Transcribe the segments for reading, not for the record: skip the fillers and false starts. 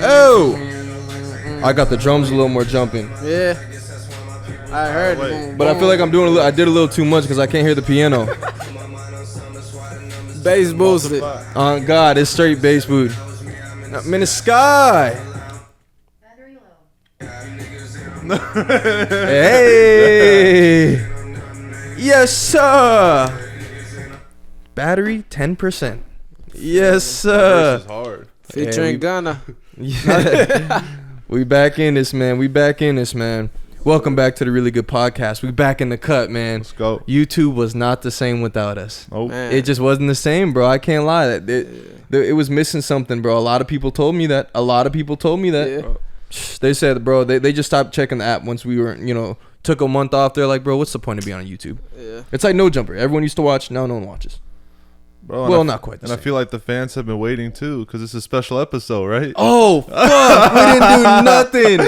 Oh, I got the drums a little more jumping. Yeah, I heard it. But I feel like I did a little too much because I can't hear the piano. Bass boosted. On God, it's straight bass boot. I'm in the sky. Hey. Yes, sir. Battery 10%. Yes, sir. This is hard. Featuring Ghana. Yeah. We back in this, man. Welcome back to the Really Good Podcast. We back in the cut, man. Let's go. YouTube was not the same without us. Oh, it just wasn't the same, bro. I can't lie. It was missing something, bro. A lot of people told me that. Yeah. They said, bro, they just stopped checking the app once we were, took a month off. They're like, bro, what's the point of being on YouTube? Yeah. It's like No Jumper. Everyone used to watch. Now no one watches. Bro, well, not quite the same. I feel like the fans have been waiting too, because it's a special episode, right? Oh, fuck. We didn't do nothing.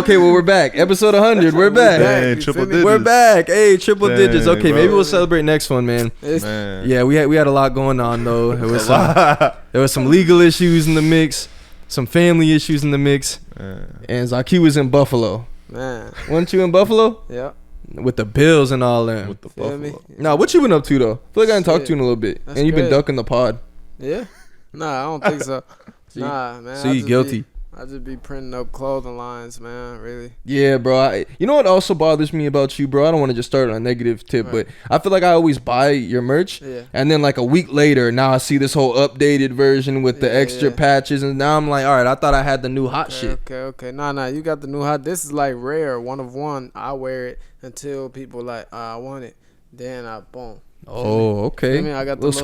Okay, well, we're back. Episode 100. We're back. Dang, triple digits. We're back. Hey, triple digits. Okay, bro. maybe we'll celebrate next one, man. Yeah, we had a lot going on, though. There was some legal issues in the mix, some family issues in the mix, and Zaki was in Buffalo. Man. Weren't you in Buffalo? Yeah. With the Bills and all that. With the Feel me? Buffalo. Nah, what you been up to, though? I feel like I didn't talk to you in a little bit. That's And you've been great. ducking the pod. Yeah? Nah, I don't think so. Nah, man. So you guilty. I just be printing up clothing lines, man, really. Yeah, bro. You know what also bothers me about you, bro? I don't want to just start on a negative tip, Right. but I feel like I always buy your merch, and then like a week later, now I see this whole updated version with the extra patches, and now I'm like, all right, I thought I had the new hot shit. Okay. Nah, you got the new hot. This is like rare, one of one. I wear it until people like, I want it. Then I boom. Oh, okay. Feel me? I got the little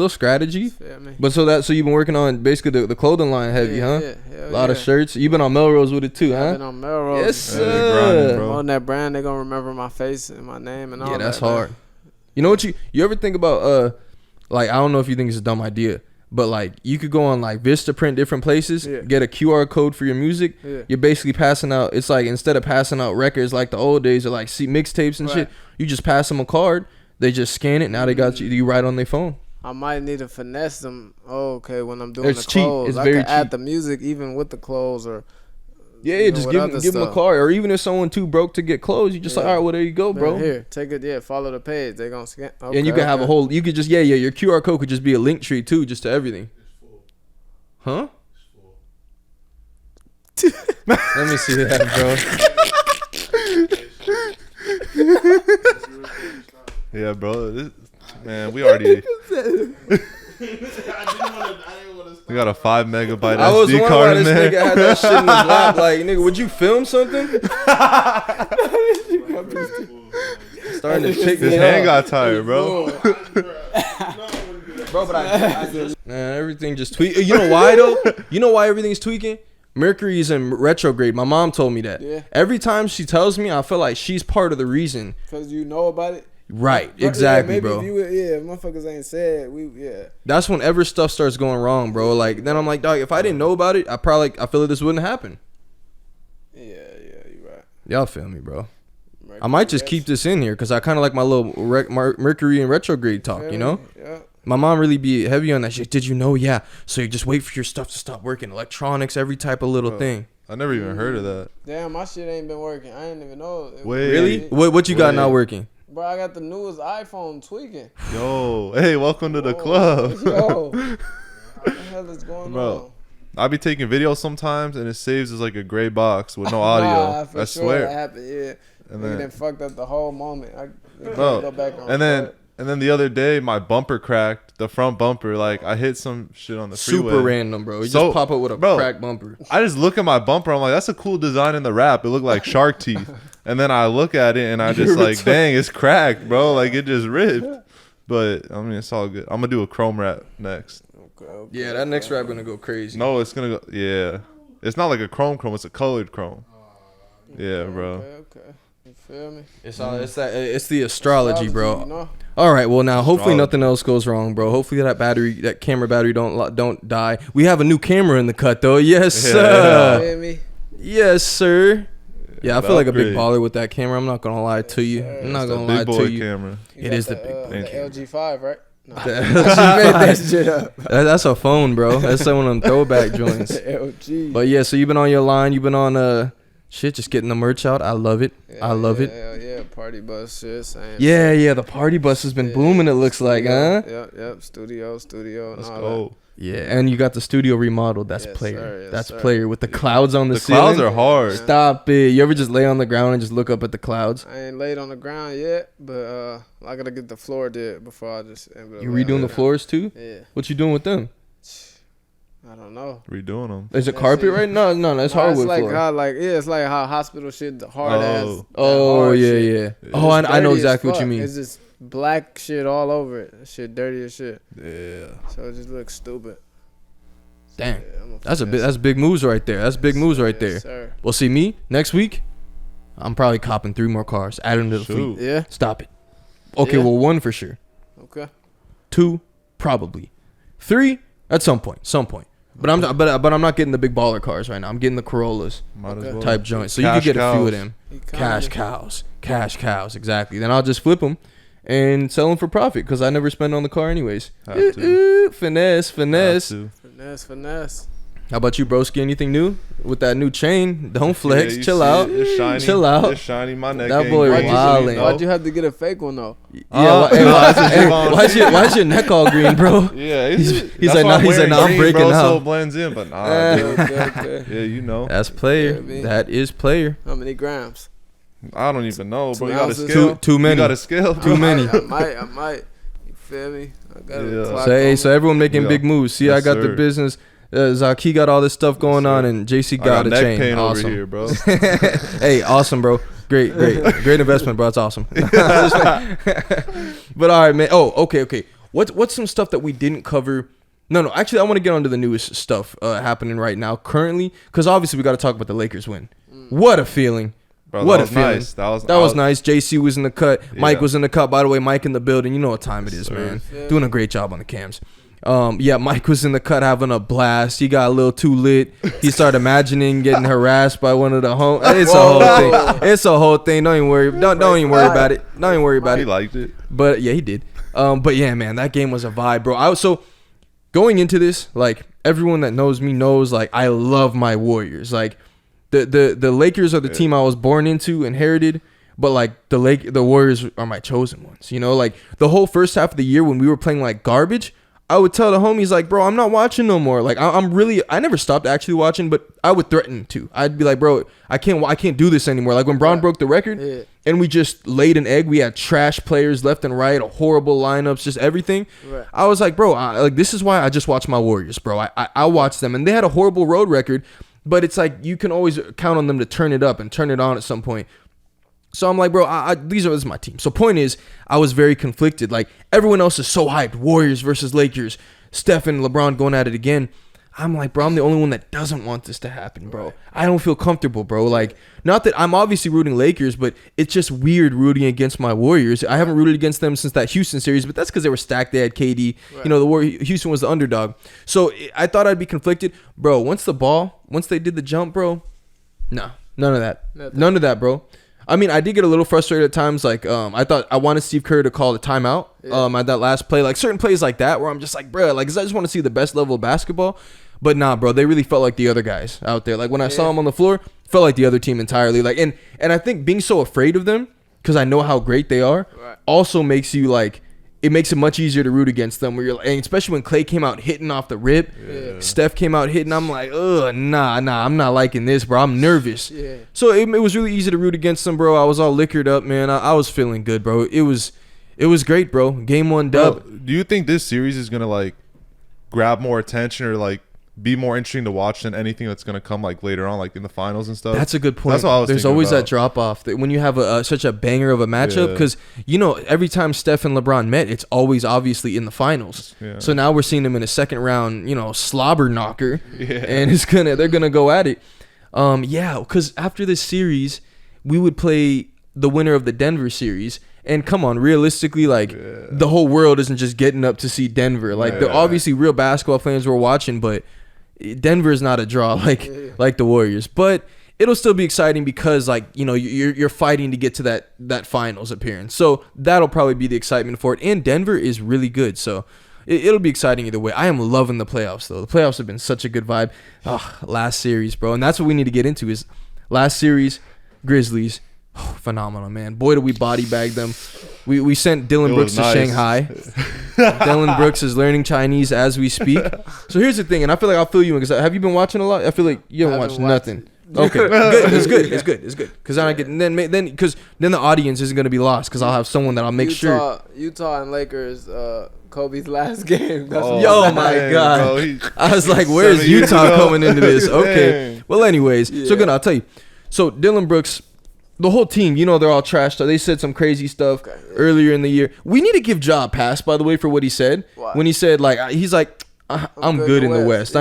strategy. Feel me? But so you've been working on basically the clothing line heavy, huh? Yeah, a lot of shirts. You've been on Melrose with it too, huh? I've been on Melrose. Yes, sir. grinding, bro. On that brand, they gonna remember my face and my name and all that. Yeah, that's man. hard. You know what you ever think about? Like, I don't know if you think it's a dumb idea, but like you could go on like Vistaprint different places, get a QR code for your music. Yeah. You're basically passing out. It's like instead of passing out records like the old days or like mixtapes and shit, you just pass them a card. They just scan it. Now they got you right on their phone. I might need to finesse them. Oh, okay, when I'm doing It's the cheap. clothes, It's I very can add cheap. the music even with the clothes or. Yeah, just give them a card. Or even if someone too broke to get clothes, you just like, all right, well, there you go, bro. Man, here, take it. Yeah, follow the page. They gonna scan. Okay, and you can have a whole. You could just your QR code could just be a link tree too, just to everything. Huh? Let me see that, bro. Yeah, bro. Man, we already. We got a 5 megabyte I was SD wondering why card in this there. nigga had that shit in his lap. Like, nigga, would you film something? Starting to pick His me hand up. got tired, bro. Bro, but I just, man, everything just tweak. You know why though? You know why everything's tweaking? Mercury's in retrograde. My mom told me that. Yeah. Every time she tells me, I feel like she's part of the reason. Because you know about it. Right, exactly, maybe bro. If motherfuckers ain't said That's whenever stuff starts going wrong, bro. Like then I'm like, dog, if I didn't know about it, I feel like this wouldn't happen. Yeah, you right. Y'all feel me, bro? I might just keep this in here because I kind of like my little Mercury and retrograde talk, you know? Yeah. My mom really be heavy on that shit. Did you know? Yeah. So you just wait for your stuff to stop working. Electronics, every type of little thing. I never even heard of that. Damn, my shit ain't been working. I ain't even know. Wait. Really? What you got not working? Bro, I got the newest iPhone tweaking. Yo, hey, welcome to the club. Yo, what the hell is going on? I be taking videos sometimes and it saves as like a gray box with no audio. Nah, for I sure swear. That happened, yeah. And Nigga then done fucked up the whole moment. Bro, go back on and then the other day my bumper cracked, the front bumper. Like I hit some shit on the freeway. Super random, bro. You So, just pop up with a cracked bumper. I just look at my bumper. I'm like, that's a cool design in the wrap. It looked like shark teeth. And then I look at it and I just like, dang, it's cracked, bro. Like it just ripped. But I mean, it's all good. I'm gonna do a chrome wrap next. Okay. Yeah, that next wrap gonna go crazy. No, it's gonna go. Yeah, it's not like a chrome. It's a colored chrome. Yeah, bro. Okay. You feel me? It's the astrology, bro. You know? All right, well now hopefully Astrology. nothing else goes wrong, bro. Hopefully that camera battery don't die. We have a new camera in the cut though. Yes, sir. You feel me? Yes, sir. Yeah, I feel like a big upgrade. baller with that camera. I'm not gonna lie to you. I'm not It's the gonna lie big boy to you. camera. You It got is the big boy the camera. LG5, right? No, she made that shit up. That's a phone, bro. That's some of them throwback joints. LG. But yeah, so you've been on your line. You've been on shit, just getting the merch out. I love it. I love it. Yeah, party bus shit. Yeah, the party bus has been booming. It looks like, huh? Yep. Studio. Let's go. Yeah, and you got the studio remodeled. That's player. That's player with the clouds on the ceiling. The clouds are hard. Stop it. You ever just lay on the ground and just look up at the clouds? I ain't laid on the ground yet, but I gotta get the floor did before I just. You redoing the floors too? Yeah. What you doing with them? I don't know. Redoing them. Is it carpet right? No, that's hardwood it's like floor. It's like how hospital shit hard ass. Oh yeah, shit. yeah. Oh, I know exactly what you mean. It's just black shit all over it. That shit dirty as shit. Yeah. So it just looks stupid. Damn, Yeah, that's big moves right there. That's big moves right there. Sir. Well, see me next week. I'm probably copping 3 more cars, add them to the fleet. Yeah. Stop it. Okay, Yeah. well 1 for sure. Okay. 2 probably. 3 at some point. But I'm not getting the big baller cars right now. I'm getting the Corollas type joint. So you could get a few of them. Cash cows, exactly. Then I'll just flip them and sell them for profit because I never spend on the car anyways. Finesse. How about you, broski? Anything new with that new chain? Don't flex. Yeah, chill out. Chill out. It's shiny. My neck. That boy wildin'. Why'd you have to get a fake one though? Why's your neck all green, bro? Yeah, he's like, I'm breaking out. So it blends in, but nah. Okay. Yeah, you know. That's player. That is player. How many grams? I don't even know, bro. 2 You got a ounces? scale. Too many. You got a scale. Too many. I might. You feel me? I got a clock. So everyone making big moves. See, Yes, I got the sir. business. Zaki got all this stuff going on, and JC got a neck chain. pain Awesome. over here, bro. Hey, awesome, bro. Great investment, bro. It's awesome. But all right, man. Oh, okay. What's some stuff that we didn't cover? No. Actually, I want to get onto the newest stuff happening right now, currently, because obviously we got to talk about the Lakers win. What a feeling. Bro, what that a was feeling. nice. That was nice. JC was in the cut. Yeah. Mike was in the cut. By the way, Mike in the building. You know what time it is, man. Doing a great job on the cams. Mike was in the cut having a blast. He got a little too lit. He started imagining getting harassed by one of the home. It's a whole thing. It's a whole thing. Don't even worry. Don't even worry about it. Don't even worry about it. He liked it. But yeah, he did. But yeah, man, that game was a vibe, bro. So going into this, like everyone that knows me knows, like I love my Warriors. Like the Lakers are the team I was born into, inherited. But like the Warriors are my chosen ones. You know, like the whole first half of the year when we were playing like garbage, I would tell the homies like, bro, I'm not watching no more. Like I never stopped actually watching, but I would threaten to. I'd be like, bro, I can't do this anymore. Like when Braun broke the record and we just laid an egg, we had trash players left and right, horrible lineups, just everything. Right. I was like, bro, like this is why I just watch my Warriors, bro. I watch them and they had a horrible road record, but it's like you can always count on them to turn it up and turn it on at some point. So I'm like, bro, this is my team. So point is, I was very conflicted. Like everyone else is so hyped. Warriors versus Lakers. Steph and LeBron going at it again. I'm like, bro, I'm the only one that doesn't want this to happen, bro. I don't feel comfortable, bro. Like, not that I'm obviously rooting Lakers, but it's just weird rooting against my Warriors. I haven't rooted against them since that Houston series, but that's because they were stacked. They had KD. Right. You know, Houston was the underdog. So I thought I'd be conflicted. Bro, once they did the jump, bro, no, none of that. None of that, bro. I mean, I did get a little frustrated at times. Like, I thought I wanted Steve Kerr to call a timeout at that last play. Like, certain plays like that where I'm just like, bro, like, 'cause I just want to see the best level of basketball. But nah, bro, they really felt like the other guys out there. Like, when I saw them on the floor, felt like the other team entirely. Like, and I think being so afraid of them, because I know how great they are, also makes you, like, it makes it much easier to root against them. Where you're, and especially when Klay came out hitting off the rip, Steph came out hitting. I'm like, nah, I'm not liking this, bro. I'm nervous. Yeah. So it was really easy to root against them, bro. I was all liquored up, man. I was feeling good, bro. It was great, bro. Game 1 dub. Bro, do you think this series is gonna like grab more attention or like be more interesting to watch than anything that's gonna come like later on, like in the finals and stuff? That's a good point. That's what I was There's thinking always about. that drop off when you have such a banger of a matchup, because you know every time Steph and LeBron met, it's always obviously in the finals. Yeah. So now we're seeing them in a second round, you know, slobber knocker, and they're gonna go at it. Because after this series, we would play the winner of the Denver series. And come on, realistically, like the whole world isn't just getting up to see Denver. Like obviously real basketball fans were watching, but Denver is not a draw like the Warriors. But it'll still be exciting because like, you know, you're fighting to get to that finals appearance. So that'll probably be the excitement for it. And Denver is really good. So it'll be exciting either way. I am loving the playoffs though. The playoffs have been such a good vibe. Last series, bro. And that's what we need to get into is last series, Grizzlies. Phenomenal, man. Boy, do we body bag them. We sent Dillon Brooks to Shanghai. Dillon Brooks is learning Chinese as we speak. So here's the thing, and I feel like I'll fill you in because have you been watching a lot? I feel like you haven't watched nothing. Okay, good. It's good. Because I get then the audience isn't gonna be lost because I'll have someone that I'll make sure. Utah and Lakers. Kobe's last game. That's my God. Bro, I was like, where's Utah coming into this? Okay. Well, anyways, so good. I'll tell you. So Dillon Brooks. The whole team, you know, they're all trashed. They said some crazy stuff earlier in the year. We need to give Ja a pass, by the way, for what he said. Why? When he said, like, he's like, I'm good in the West.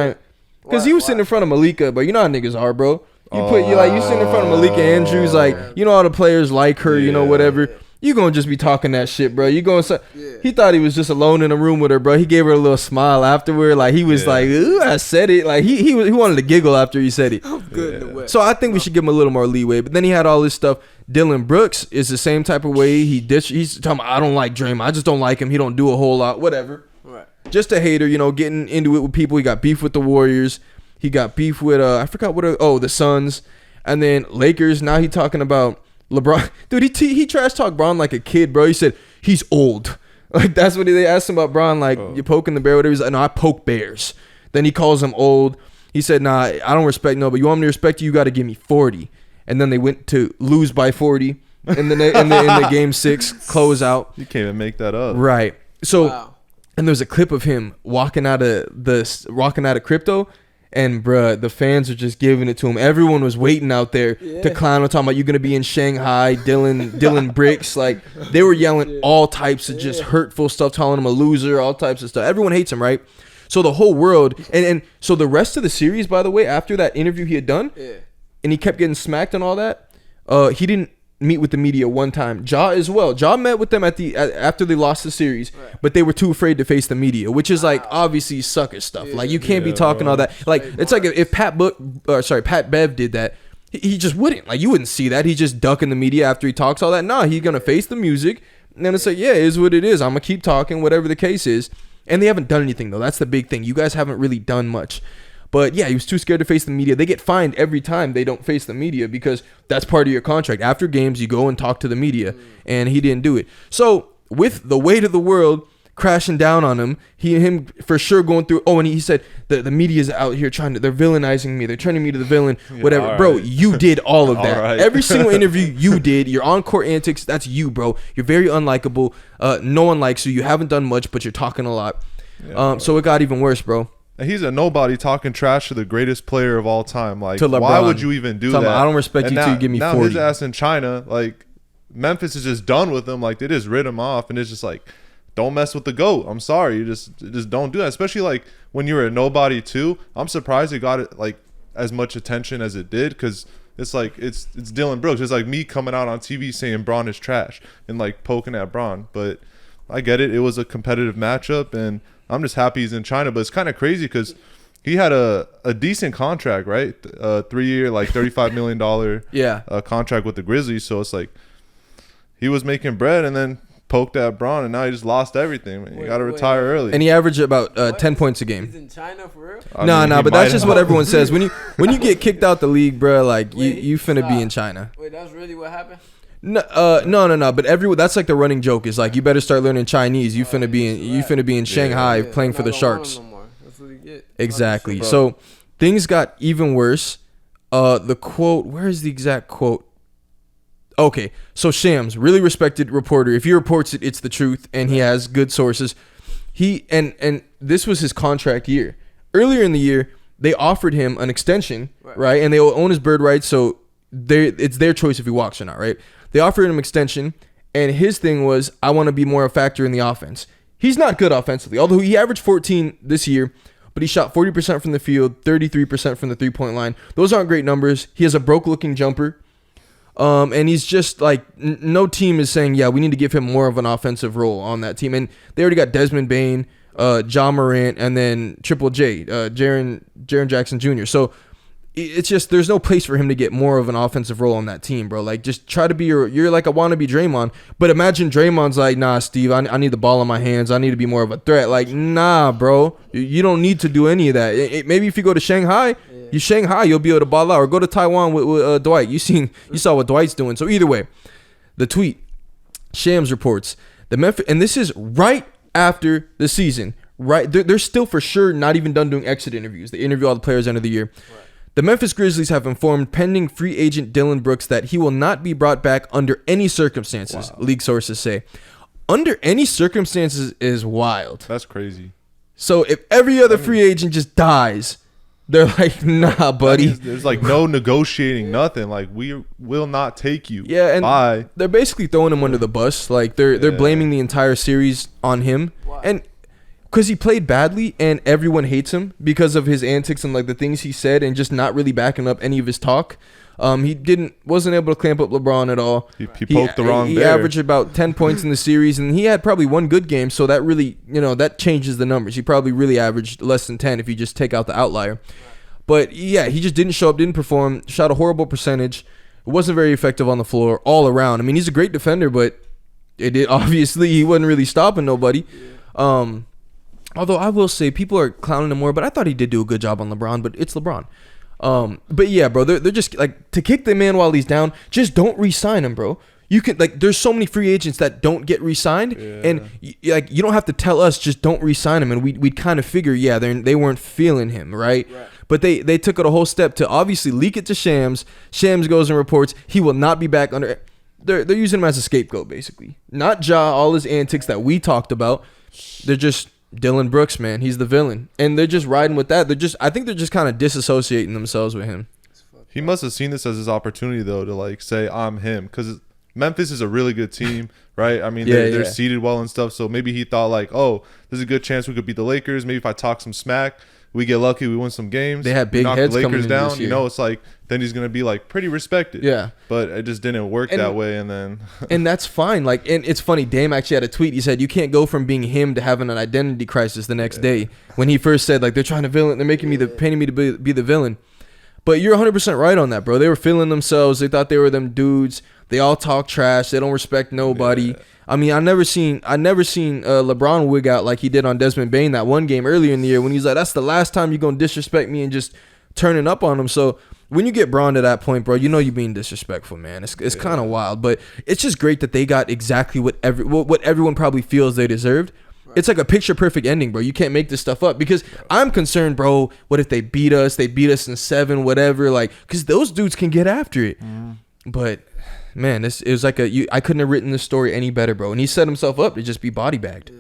Because he was sitting in front of Malika, but you know how niggas are, bro. You sitting in front of Malika Andrews, like, you know, all the players like her, you know, whatever. You gonna just be talking that shit, bro. You gonna say he thought he was just alone in a room with her, bro. He gave her a little smile afterward, like he was like, "Ooh, I said it." Like he wanted to giggle after he said it. I'm good in the West. So I think we should give him a little more leeway. But then he had all this stuff. Dillon Brooks is the same type of way. He's talking about, I don't like Draymond. I just don't like him. He don't do a whole lot. Whatever. Right. Just a hater, you know, getting into it with people. He got beef with the Warriors. He got beef with I forgot what. The Suns, and then Lakers. Now he talking about LeBron. Dude, he trash talked Bron like a kid, bro. He said he's old. Like that's what they asked him about Bron. Like you're poking the bear, whatever. He's like, no, I poke bears. Then he calls him old. He said, nah, I don't respect no, but you want me to respect you, you got to give me 40. And then they went to lose by 40 in the game 6 closeout. You can't even make that up. Right. So, and there's a clip of him walking out of crypto. And bruh, the fans are just giving it to him. Everyone was waiting out there to clown him, talking about you're gonna be in Shanghai, Dillon Bricks. Like they were yelling all types of just hurtful stuff, calling him a loser, all types of stuff. Everyone hates him, right? So the whole world, and so the rest of the series, by the way, after that interview he had done, and he kept getting smacked and all that, he didn't meet with the media one time. Ja as well. Ja met with them after they lost the series, but they were too afraid to face the media, which is like obviously sucker stuff. Like you can't be talking all that. Like it's like if Pat Bev did that, he just wouldn't. Like you wouldn't see that. He just ducking the media after he talks all that. Nah, he's gonna face the music, and then it's like, yeah, it is what it is. I'm gonna keep talking, whatever the case is. And they haven't done anything though. That's the big thing. You guys haven't really done much. But yeah, he was too scared to face the media. They get fined every time they don't face the media because that's part of your contract. After games, you go and talk to the media, and he didn't do it. So with the weight of the world crashing down on him, him for sure going through. Oh, and he said the media's out here they're villainizing me. They're turning me to the villain. Whatever, right. Bro. You did all of that. Right. Every single interview you did. Your on-court antics. That's you, bro. You're very unlikable. No one likes you. You haven't done much, but you're talking a lot. So it got even worse, bro. He's a nobody talking trash to the greatest player of all time. Like, why would you even do that? I don't respect you till you give me 40. Now his ass in China, like, Memphis is just done with him. Like, they just rid him off, and it's just like, don't mess with the GOAT. I'm sorry, you just don't do that. Especially like when you were a nobody too. I'm surprised it got it like as much attention as it did because it's like it's Dillon Brooks. It's like me coming out on TV saying Bron is trash and like poking at Bron. But I get it. It was a competitive matchup, and I'm just happy he's in China. But it's kind of crazy because he had a decent contract, right? 3-year, like $35 million contract with the Grizzlies. So it's like he was making bread and then poked at Bron, and now he just lost everything. Man. You got to retire early. And he averaged about 10 points a game. He's in China for real? No, but that's just what everyone says. When you get kicked out the league, bro, like you finna be in China. Wait, that's really what happened? No. But everyone, that's like the running joke is like you better start learning Chinese. You finna be in Shanghai playing for the Sharks. That's what you get. Exactly. So things got even worse. The quote. Where is the exact quote? Okay, so Shams, really respected reporter. If he reports it, it's the truth, and he has good sources. He and this was his contract year. Earlier in the year, they offered him an extension, right? And they own his bird rights, so it's their choice if he walks or not, right? They offered him extension, and his thing was, I want to be more a factor in the offense. He's not good offensively, although he averaged 14 this year, but he shot 40% from the field, 33% from the three-point line. Those aren't great numbers. He has a broke-looking jumper. And he's just like, no team is saying, yeah, we need to give him more of an offensive role on that team. And they already got Desmond Bane, Ja Morant, and then Triple J, Jaren Jackson Jr. So it's just there's no place for him to get more of an offensive role on that team, bro. Like, just try to be you're like a wannabe Draymond, but imagine Draymond's like, nah, Steve, I need the ball in my hands. I need to be more of a threat. Like, nah, bro, you don't need to do any of that. Maybe if you go to Shanghai, you'll be able to ball out, or go to Taiwan with Dwight. You saw what Dwight's doing. So either way, the tweet, Shams reports the Memphis, and this is right after the season. Right, they're still for sure not even done doing exit interviews. They interview all the players end of the year. Right. The Memphis Grizzlies have informed pending free agent Dillon Brooks that he will not be brought back under any circumstances, league sources say. Under any circumstances is wild. That's crazy. So if every other free agent just dies, they're like, nah, buddy. There's like no negotiating, nothing. Like, we will not take you. Yeah, and bye. They're basically throwing him under the bus. Like, they're blaming the entire series on him. Wow. And because he played badly and everyone hates him because of his antics and like the things he said and just not really backing up any of his talk. He wasn't able to clamp up LeBron at all. He poked the wrong He bear. averaged about 10 points in the series, and he had probably one good game, so that really, that changes the numbers. He probably really averaged less than 10 if you just take out the outlier. But yeah, he just didn't show up, didn't perform, shot a horrible percentage. It wasn't very effective on the floor all around. I mean, he's a great defender, but obviously he wasn't really stopping nobody. Although I will say people are clowning him more, but I thought he did do a good job on LeBron, but it's LeBron. But yeah, bro, they're just like, to kick the man while he's down, just don't re-sign him, bro. You can, like, there's so many free agents that don't get re-signed, and like, you don't have to tell us just don't re-sign him, and we'd kind of figure, they weren't feeling him, right? But they took it a whole step to obviously leak it to Shams. Shams goes and reports he will not be back under. They're using him as a scapegoat, basically. Not Ja, all his antics that we talked about. They're just Dillon Brooks, man. He's the villain, and they're just riding with that. I think they're just kind of disassociating themselves with him. He must have seen this as his opportunity, though, to like say I'm him, because Memphis is a really good team, right? I mean, they're seeded well and stuff. So maybe he thought like, oh, there's a good chance we could beat the Lakers. Maybe if I talk some smack, we get lucky, we win some games. They had big knock heads the Lakers coming down. this year. It's like then he's gonna be like pretty respected. Yeah, but it just didn't work that way. And then and that's fine. Like, and it's funny. Dame actually had a tweet. He said you can't go from being him to having an identity crisis the next day. When he first said like they're trying to villain, they're making me painting me to be the villain. But you're 100% right on that, bro. They were feeling themselves. They thought they were them dudes. They all talk trash. They don't respect nobody. Yeah. I mean, I never seen LeBron wig out like he did on Desmond Bane that one game earlier in the year when he's like, that's the last time you're going to disrespect me, and just turning up on him. So when you get Braun to that point, bro, you're being disrespectful, man. It's kind of wild, but it's just great that they got exactly what everyone probably feels they deserved. It's like a picture-perfect ending, bro. You can't make this stuff up, because I'm concerned, bro, what if they beat us? They beat us in 7, whatever, like, because those dudes can get after it. But man, it was like I couldn't have written this story any better, bro. And he set himself up to just be body bagged.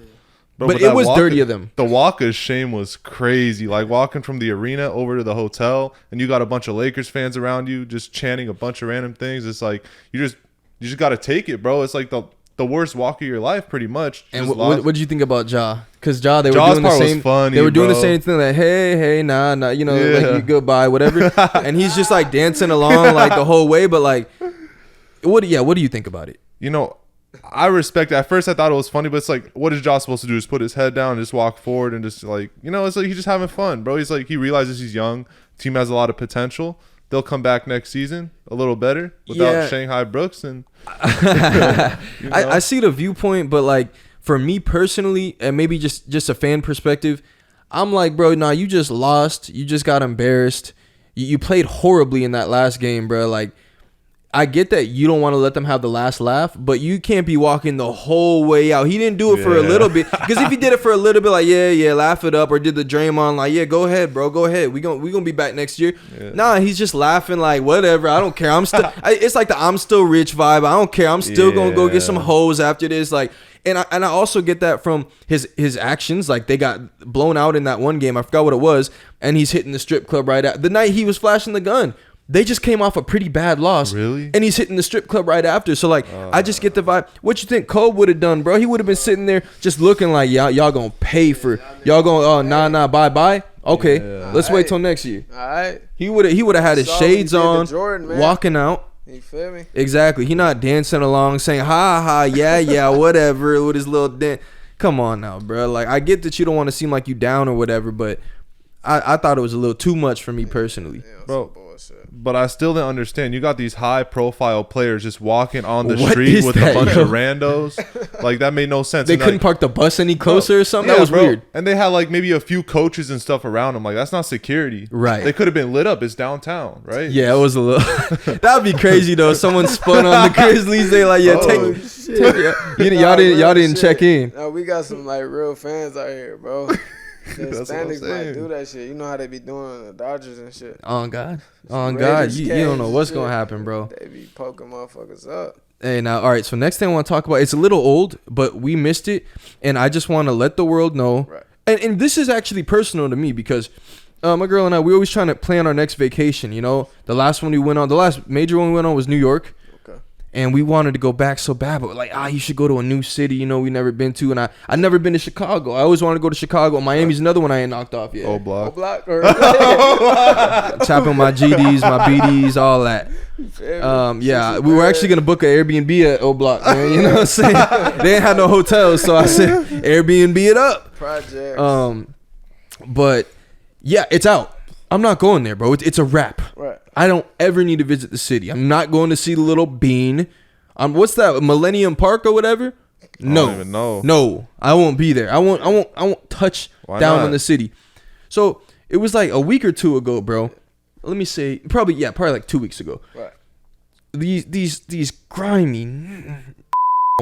But it was dirty of them. The walk of shame was crazy. Like walking from the arena over to the hotel, and you got a bunch of Lakers fans around you just chanting a bunch of random things. It's like you just got to take it, bro. It's like the worst walk of your life, pretty much. And what did you think about Ja? Because Ja, they were doing the same. Funny, they were doing the same thing, like hey, nah, like you goodbye, whatever. And he's just like dancing along like the whole way. But like, what do you think about it? I respect it. At first I thought it was funny, but it's like, what is Ja supposed to do? Just put his head down and just walk forward and just like, it's like he's just having fun, bro. He's like, he realizes he's young. Team has a lot of potential. They'll come back next season a little better without Shanghai Brooks. And I see the viewpoint, but like for me personally, and maybe just a fan perspective, I'm like, bro, nah, you just lost. You just got embarrassed. You played horribly in that last game, bro. Like, I get that you don't want to let them have the last laugh, but you can't be walking the whole way out. He didn't do it for a little bit, because if he did it for a little bit, like laugh it up, or did the Draymond like, go ahead, bro, go ahead. We gonna be back next year. Yeah. Nah, he's just laughing like whatever. I don't care. I'm still. It's like the I'm still rich vibe. I don't care. I'm still gonna go get some hoes after this. Like, and I also get that from his actions. Like, they got blown out in that one game. I forgot what it was, and he's hitting the strip club right at the night he was flashing the gun. They just came off a pretty bad loss. Really? And he's hitting the strip club right after. So, like, I just get the vibe. What you think Cole would have done, bro? He would have been sitting there just looking like, y'all going to pay for. Y'all going, bye. Okay, let's wait till next year. All right. He would have had his shades on, Jordan, walking out. You feel me? Exactly. He not dancing along saying, ha, yeah, whatever, with his little dance. Come on now, bro. Like, I get that you don't want to seem like you down or whatever, but I thought it was a little too much for me personally. Bro, but I still didn't understand. You got these high profile players just walking on the What street is with that, a bunch yo? of randos. Like, that made no sense. They And, couldn't like, park the bus any closer or something. yeah, That was bro. weird. And they had like maybe a few coaches and stuff around them. Like, that's not security. Right. They could have been lit up. It's downtown, right? Yeah, it was a little. That'd be crazy though. Someone spun on the Grizzlies. They like, yeah, Oh, y'all didn't check in. No, we got some like real fans out here, bro. The That's what I'm Hispanics might saying. do that shit. You know how they be doing the Dodgers and shit. On God, Raiders you don't know games what's and gonna shit. happen, bro. They be poking motherfuckers up. Hey, now, all right. So next thing I want to talk about, it's a little old, but we missed it, and I just want to let the world know. Right. And this is actually personal to me because my girl and I, we always trying to plan our next vacation. You know, the last major one we went on was New York. Okay. And we wanted to go back so bad, but like, you should go to a new city, you know, we never been to. And I never been to Chicago. I always wanted to go to Chicago. Miami's another one I ain't knocked off yet. Oh, O block. block or Chopping my GDs, my BDs, all that. Yeah, we were actually gonna book an Airbnb at O Block, man. You know what I'm saying? They ain't had no hotels, so I said Airbnb it up. projects. But yeah, it's out. I'm not going there, bro. It's a wrap. Right. I don't ever need to visit the city. I'm not going to see the little bean. What's that? Millennium Park or whatever? No, I don't even know. No, I won't be there. I won't touch Why down not? on the city. So it was like a week or two ago, bro. Let me say, probably like 2 weeks ago. Right. These grimy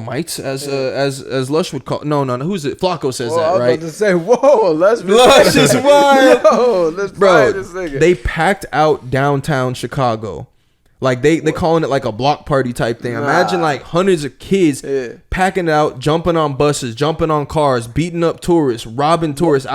mites, as Lush would call. No, who's it? Flacco says Whoa, that, I was right? about to say, whoa, Lush is wild. Yo, let's Bro, try this nigga. they packed out downtown Chicago. Like they calling it like a block party type thing. Nah. Imagine like hundreds of kids Yeah. packing it out, jumping on buses, jumping on cars, beating up tourists, robbing tourists.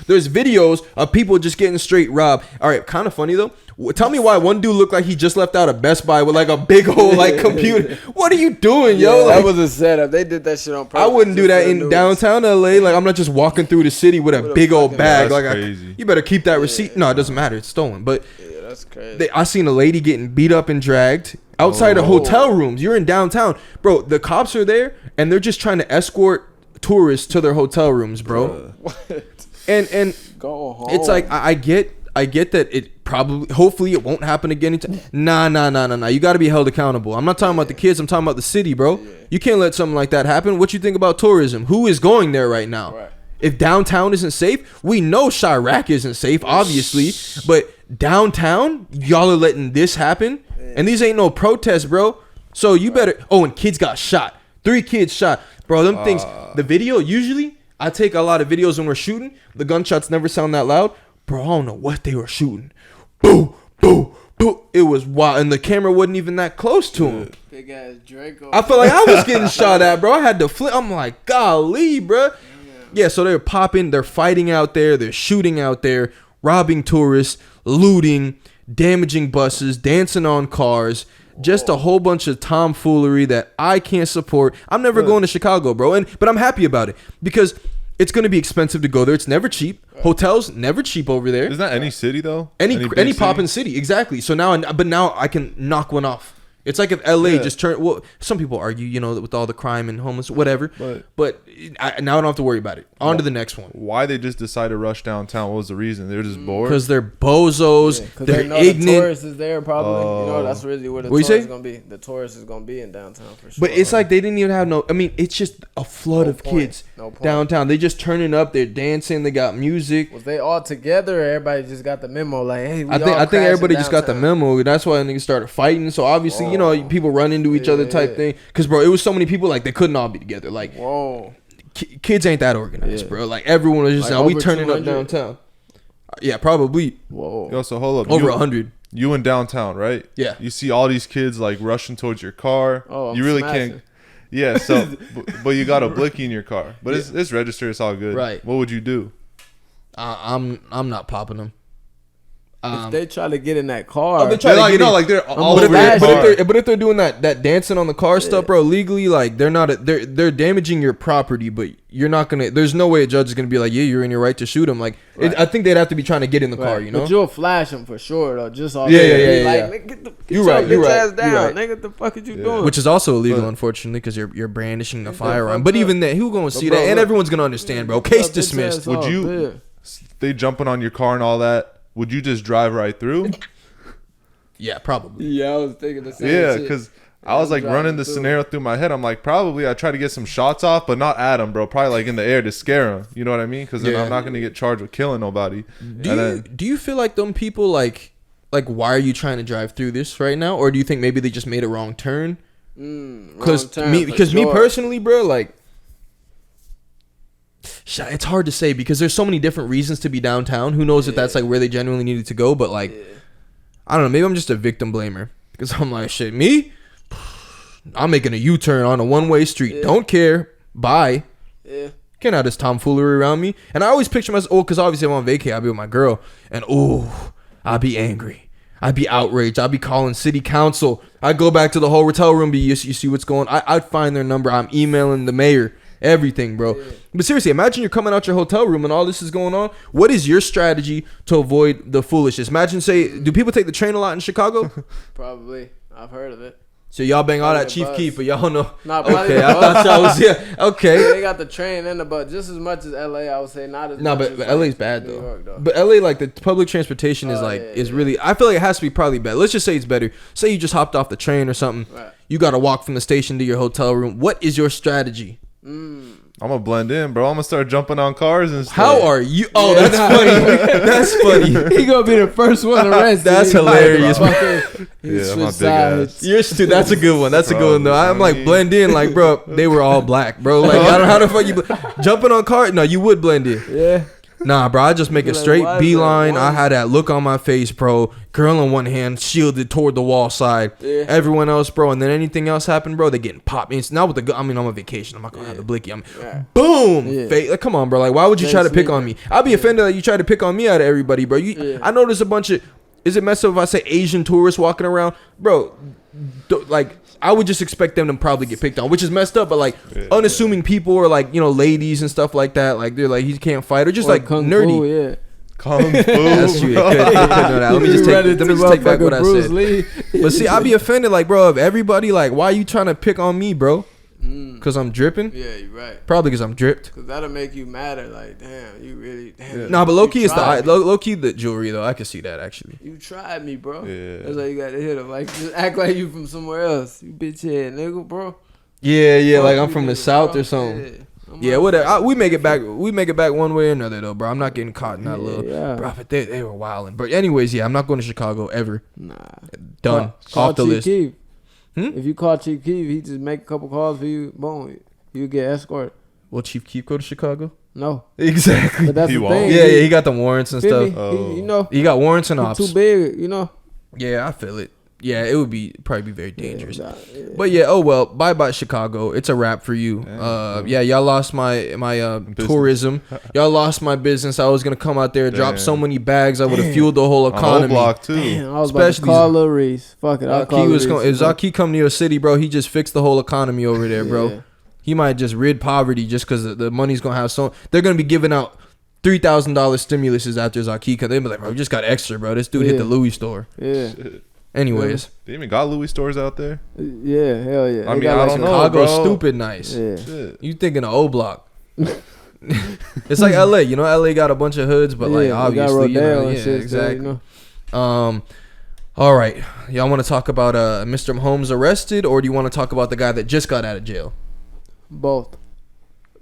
There's videos of people just getting straight robbed. All right, kind of funny though. Tell me why one dude looked like he just left out of Best Buy with like a big old like computer. What are you doing, Yeah, yo? that Like, was a setup. They did that shit on purpose. I wouldn't do just that for the in news. downtown LA. Like I'm not just walking through the city with a With a big old fucking- bag. That's Like crazy. you better keep that receipt. No, it doesn't matter. It's stolen. But Yeah, that's crazy. I seen a lady getting beat up and dragged outside of hotel rooms. You're in downtown, bro. The cops are there and they're just trying to escort tourists to their hotel rooms, bro. What? And Go home. it's like I get that it probably, hopefully it won't happen again. Nah. You got to be held accountable. I'm not talking about the kids. I'm talking about the city, bro. Yeah. You can't let something like that happen. What you think about tourism? Who is going there right now? Right. If downtown isn't safe, we know Chirac isn't safe, obviously. But downtown, y'all are letting this happen, and these ain't no protests, bro. So you better. Oh, and kids got shot. 3 kids shot, bro. Them things. The video. Usually, I take a lot of videos when we're shooting. The gunshots never sound that loud, bro. I don't know what they were shooting. Boo, boo, boo. It was wild, and the camera wasn't even that close to him. Big ass Draco. I felt like I was getting shot at, bro. I had to flip. I'm like, golly, bro. Yeah, so they're popping, they're fighting out there, they're shooting out there, robbing tourists, looting, damaging buses, dancing on cars, just a whole bunch of tomfoolery that I can't support. I'm never going to Chicago, bro, but I'm happy about it because it's going to be expensive to go there. It's never cheap. Hotels never cheap over there. Isn't that any city though? Any big poppin' city, exactly. So now I can knock one off. It's like if LA just turned. Well, some people argue, you know, with all the crime and homeless, whatever. But now I don't have to worry about it. On to the next one. Why they just decided to rush downtown? What was the reason? They were just bored. Because they're bozos. Because They're they know the ignorant. tourist is there probably. You know, that's really where the What'd you tourist say? is going to be. The tourist is going to be in downtown for sure. But it's like they didn't even have no. I mean, it's just a flood No of point. kids No point. downtown. They just turning up. They're dancing. They got music. Was they all together or everybody just got the memo? Like, hey, I think everybody just got the memo. That's why niggas started fighting. So obviously, you know, people run into each other type thing. Because bro, it was so many people like they couldn't all be together. Like, Whoa. kids ain't that organized, Yeah. bro. Like everyone was just Like we over turning up 200? downtown. Yeah, probably Whoa. Yo, so hold up. over You- 100. You in downtown, right? Yeah. You see all these kids like rushing towards your car. Oh, I'm you really smashing. can't. Yeah. So, but you got a blicky in your car, but it's registered. It's all good. Right. What would you do? I'm not popping them. If they try to get in that car, they try to get in. they're all But over if, your they're, car. but if they're doing that dancing on the car stuff, bro, legally, like they're damaging your property, but you're not gonna. There's no way a judge is gonna be like, yeah, you're in your right to shoot him. Like, I think they'd have to be trying to get in the car, you know. But you'll flash them for sure, though. Just off. Yeah, the- yeah, be yeah, like, yeah. Nigga, get the You get right, your you bitch right, ass you down, right. nigga. What the fuck are you doing? Which is also illegal, unfortunately, because you're brandishing a firearm. fucked But up. even then, who gonna see bro, that? And look. everyone's gonna understand, bro. Case Bitch dismissed. ass Would off, you? yeah. they jumping on your car and all that, would you just drive right through? Yeah, probably. Yeah, I was thinking the same Yeah, shit. because I was like running the scenario through my head. I'm like, probably I try to get some shots off, but not at him, bro. Probably like in the air to scare him. You know what I mean? Because then I'm not gonna get charged with killing nobody. Do you feel like them people like why are you trying to drive through this right now, or do you think maybe they just made a wrong turn? Because me personally, bro, like it's hard to say because there's so many different reasons to be downtown. Who knows if that's like where they genuinely needed to go? But like, I don't know. Maybe I'm just a victim blamer because I'm like, shit, me. I'm making a U-turn on a one-way street. Don't care. Bye. Yeah. Can't have this tomfoolery around me. And I always picture myself, because obviously I'm on vacay. I'll be with my girl. And, I'll be angry. I'd be outraged. I'd be calling city council. I'd go back to the hotel room. You see what's going on. I'd find their number. I'm emailing the mayor. Everything, bro. Yeah. But seriously, imagine you're coming out your hotel room and all this is going on. What is your strategy to avoid the foolishness? Imagine, do people take the train a lot in Chicago? Probably. I've heard of it. So y'all bang all that Chief Keef, but y'all know. Nah, okay, I thought y'all was okay. They got the train and the bus just as much as LA. I would say not as. No, much but as LA's bad though. York, though. But LA, like the public transportation is really. I feel like it has to be probably better. Let's just say it's better. Say you just hopped off the train or something. Right. You got to walk from the station to your hotel room. What is your strategy? I'm gonna blend in, bro. I'm gonna start jumping on cars and stuff. How are you? Oh, that's funny. That's funny. He gonna be the first one arrested. That's hilarious. Yeah, my big ass. You're that's a good one. That's a good one though. I'm like blend in, like bro. They were all black, bro. Like I don't know how the fuck you jumping on cars. No, you would blend in. Yeah. Nah, bro, I just make a straight beeline. I had that look on my face, bro. Girl on one hand, shielded toward the wall side. Yeah. Everyone else, bro, and then anything else happened, bro, they getting popped. It's not with the. I mean, I'm on vacation. I'm not gonna have the blicky. Boom. Yeah. Like, come on, bro. Like, why would you try to pick on me? I'd be offended that you try to pick on me out of everybody, bro. I know there's a bunch of. Is it messed up if I say Asian tourists walking around, bro? Like. I would just expect them to probably get picked on, which is messed up. But like unassuming people or like ladies and stuff like that, like they're like he can't fight or just like kung nerdy. Fu, yeah. Kung Fu. That's true. Let me just take back what I said. But see, I'd be offended, like bro, if everybody like, why are you trying to pick on me, bro? Cause I'm dripping. Yeah, you're right. Probably cause I'm dripped. Cause that'll make you madder. Like, damn, you really. Damn. Nah, but low key is low key the jewelry though. I can see that actually. You tried me, bro. Yeah. That's why you got to hit him. Like, just act like you from somewhere else. You bitch head nigga, bro. Yeah, like I'm from the south or something. Yeah, whatever. We make it back. We make it back one way or another though, bro. I'm not getting caught in that little. Bro, but they were wilding. But anyways, yeah, I'm not going to Chicago ever. Nah. Done. Off the list. If you call Chief Keef, he just make a couple calls for you. Boom, you get escorted. Will Chief Keef go to Chicago? No. Exactly. But that's the thing. Yeah, he got the warrants and stuff. He got warrants and ops. Too big, Yeah, I feel it. Yeah, it would probably be very dangerous. But yeah, oh well, bye Chicago. It's a wrap for you. Y'all lost my tourism. Y'all lost my business. I was gonna come out there, drop so many bags. I would have fueled the whole economy. Block too. Damn, I was about to call Lil Reese. Fuck it, I'll call Reese. If Zaki come to your city, bro, he just fixed the whole economy over there, bro. Yeah. He might just rid poverty just because the money's gonna have they're gonna be giving out $3,000 stimuluses after Zaki. Cause they be like, bro, we just got extra, bro. This dude hit the Louis store. Yeah. Shit. Anyways, they even got Louis stores out there. Yeah, hell yeah. I mean, I don't know, Chicago's bro. stupid nice. Yeah. Shit. You thinking of O Block? It's like LA. LA got a bunch of hoods, but like obviously, exactly. All right, y'all want to talk about Mr. Mahomes arrested, or do you want to talk about the guy that just got out of jail? Both.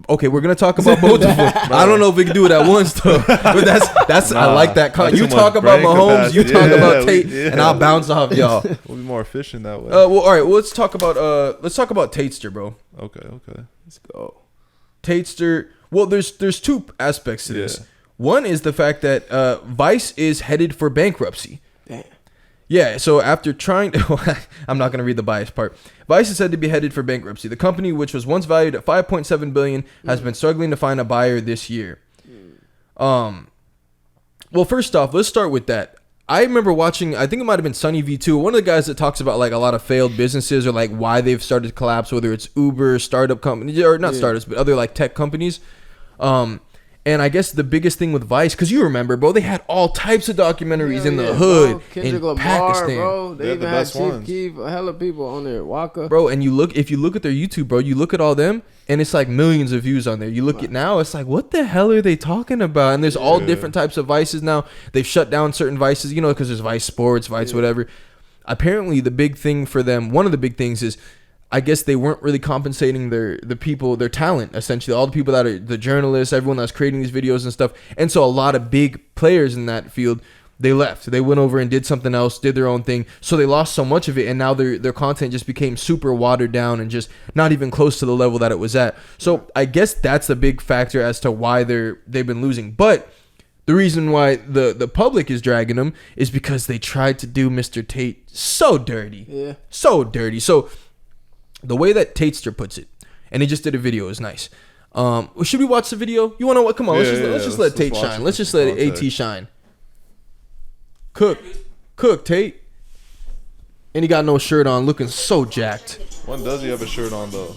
Okay, we're gonna talk about both of them. I don't know if we can do it at once though, but that's I like that. You talk about Mahomes, you talk about Tate, and I'll bounce off y'all. We'll be more efficient that way. Well, all right. Well, let's talk about Tatester, bro. Okay. Let's go. Tatester. Well, there's two aspects to this. One is the fact that Vice is headed for bankruptcy. Damn. Yeah, so after trying to... I'm not going to read the bias part. Vice is said to be headed for bankruptcy. The company, which was once valued at $5.7 billion, has been struggling to find a buyer this year. Well, first off, let's start with that. I remember watching, I think it might have been Sunny V2, one of the guys that talks about like a lot of failed businesses or like why they've started to collapse, whether it's Uber, startup companies, or not startups, but other like tech companies. And I guess the biggest thing with Vice, because you remember, bro, they had all types of documentaries in the hood in Lamar, Pakistan. bro. They They're even the had best Chief ones. Keef, hella people on there. Waka. Bro, and if you look at their YouTube, bro, you look at all them, and it's like millions of views on there. You look at now, it's like, what the hell are they talking about? And there's all different types of Vices now. They've shut down certain Vices, you know, because there's Vice Sports, Vice whatever. Apparently, the big thing for them, one of the big things is, I guess they weren't really compensating their talent, essentially. All the people that are the journalists, everyone that's creating these videos and stuff. And so a lot of big players in that field, they left. They went over and did something else, did their own thing. So they lost so much of it, and now their content just became super watered down and just not even close to the level that it was at. So I guess that's the big factor as to why they've been losing. But the reason why the public is dragging them is because they tried to do Mr. Tate so dirty. Yeah. So dirty. So the way that Tatester puts it, and he just did a video, is nice. Should we watch the video? You want to what? Come on, let's just let Tate shine. Let's just let AT shine. Cook, Tate. And he got no shirt on, looking so jacked. When does he have a shirt on though?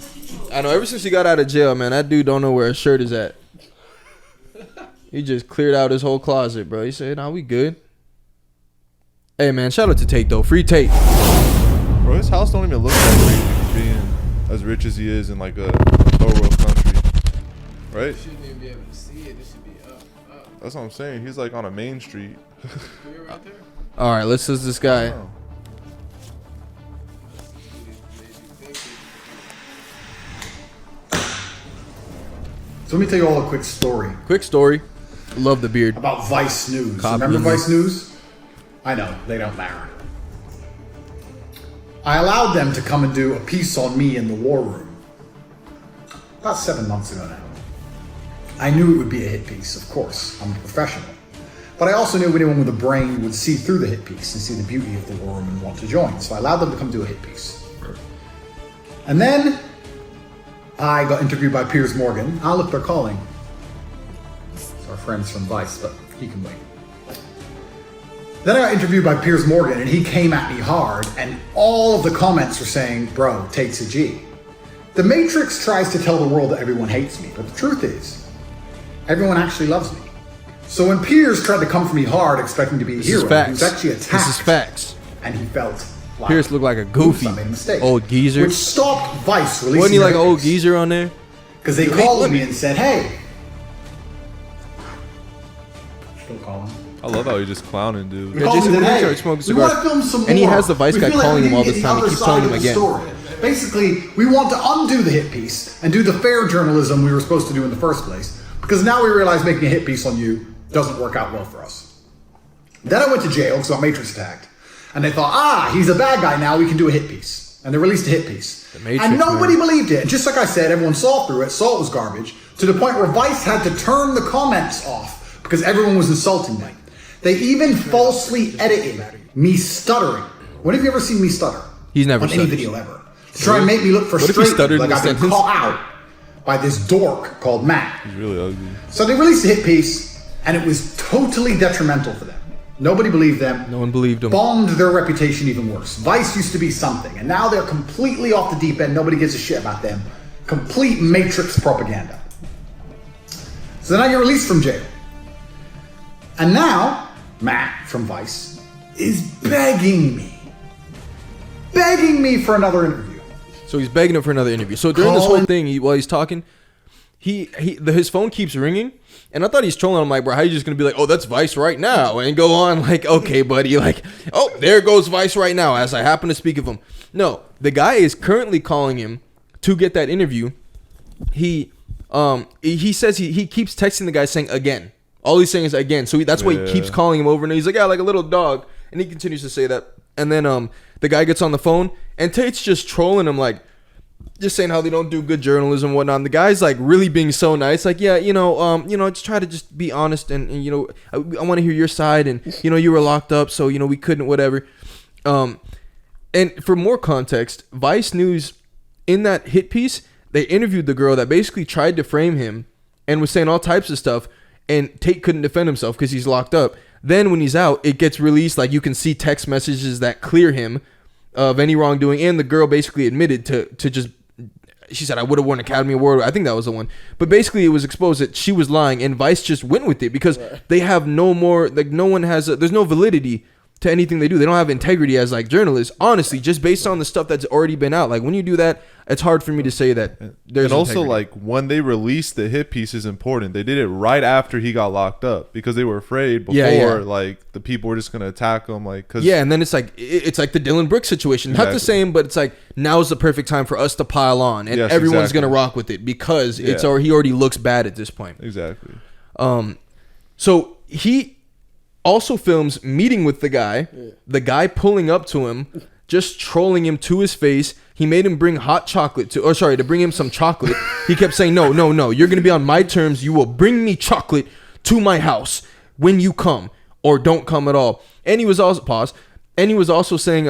I know. Ever since he got out of jail, man, that dude don't know where his shirt is at. He just cleared out his whole closet, bro. He said, "Nah, we good." Hey, man, shout out to Tate though. Free Tate. Bro, his house don't even look that great being as rich as he is in like a third world country, right? You shouldn't even be able to see it. It should be up. That's what I'm saying. He's like on a main street. You're right there. All right, let's listen to this guy. Oh. So let me tell you all a quick story Quick story. Love the beard. about Vice News. Copy Remember me. Vice News? I know, they don't matter. I allowed them to come and do a piece on me in the war room about 7 months ago now. I knew it would be a hit piece, of course. I'm a professional. But I also knew anyone with a brain would see through the hit piece and see the beauty of the war room and want to join. So I allowed them to come do a hit piece. And then I got interviewed by Piers Morgan. Ah, look, they're calling. It's our friends from Vice, but he can wait. Then I got interviewed by Piers Morgan, and he came at me hard, and all of the comments were saying, bro, Tate's a G. The Matrix tries to tell the world that everyone hates me, but the truth is, everyone actually loves me. So when Piers tried to come for me hard, expecting to be a hero, he was actually attacked. This is facts. And he felt like Pierce looked like a goofy I made a mistake. old geezer. Which stopped Vice releasing. Wasn't he like an old geezer on there? Because they called me and said, hey. Still calling. I love how he's just clowning, dude. Yeah, Jason, Said, when he hey, started smoking we want cigars. to film some more. And he has the Vice We guy feel like calling we him all need this the time. He other keeps side telling of him the again. story. Basically, we want to undo the hit piece and do the fair journalism we were supposed to do in the first place. Because now we realize making a hit piece on you doesn't work out well for us. Then I went to jail because I got Matrix attacked. And they thought, he's a bad guy now, we can do a hit piece. And they released a hit piece. Matrix, and nobody man. believed it. And just like I said, everyone saw through it, saw it was garbage, to the point where Vice had to turn the comments off because everyone was insulting me. They even falsely edited me stuttering. When have you ever seen me stutter? He's never on any stuttered. video ever. To try and make me look What if he frustrated, stuttered like in I've the been sentence? caught out by this dork called Matt. He's really ugly. So they released a hit piece, and it was totally detrimental for them. Nobody believed them. No one believed him. Bombed their reputation even worse. Vice used to be something, and now they're completely off the deep end. Nobody gives a shit about them. Complete Matrix propaganda. So then I get released from jail. And now, Matt from Vice is begging me for another interview. So he's begging him for another interview. So during this whole thing, while he's talking, his phone keeps ringing, and I thought he's trolling. I'm like, bro, how you just gonna be like, oh, that's Vice right now, and go on like, okay, buddy, like, oh, there goes Vice right now, as I happen to speak of him. No, the guy is currently calling him to get that interview. He says he keeps texting the guy saying again. All he's saying is again. So that's why he keeps calling him over, and he's like, yeah, like a little dog, and he continues to say that. And then the guy gets on the phone, and Tate's just trolling him, like, just saying how they don't do good journalism and whatnot. And the guy's like really being so nice, like, yeah, just try to just be honest, and I want to hear your side, and you were locked up, so we couldn't, whatever. And for more context, Vice News, in that hit piece, they interviewed the girl that basically tried to frame him and was saying all types of stuff, and Tate couldn't defend himself because he's locked up. Then when he's out, it gets released, like you can see text messages that clear him of any wrongdoing, and the girl basically admitted to just she said I would have won an Academy Award. I think that was the one. But basically, it was exposed that she was lying, and Vice just went with it because they have no more. Like no one has. There's no validity to anything they do. They don't have integrity as like journalists. Honestly, just based on the stuff that's already been out. Like when you do that, it's hard for me to say that there's. And also, integrity. like when they released the hit piece is important. They did it right after he got locked up because they were afraid before like the people were just gonna attack him. Like and then it's like the Dillon Brooks situation. Not the same, but it's like now's the perfect time for us to pile on, and everyone's gonna rock with it because he already looks bad at this point. Exactly. So he also films meeting with the guy pulling up to him, just trolling him to his face. He made him bring hot chocolate to bring him some chocolate. He kept saying, no, you're going to be on my terms. You will bring me chocolate to my house when you come or don't come at all. And he was also saying,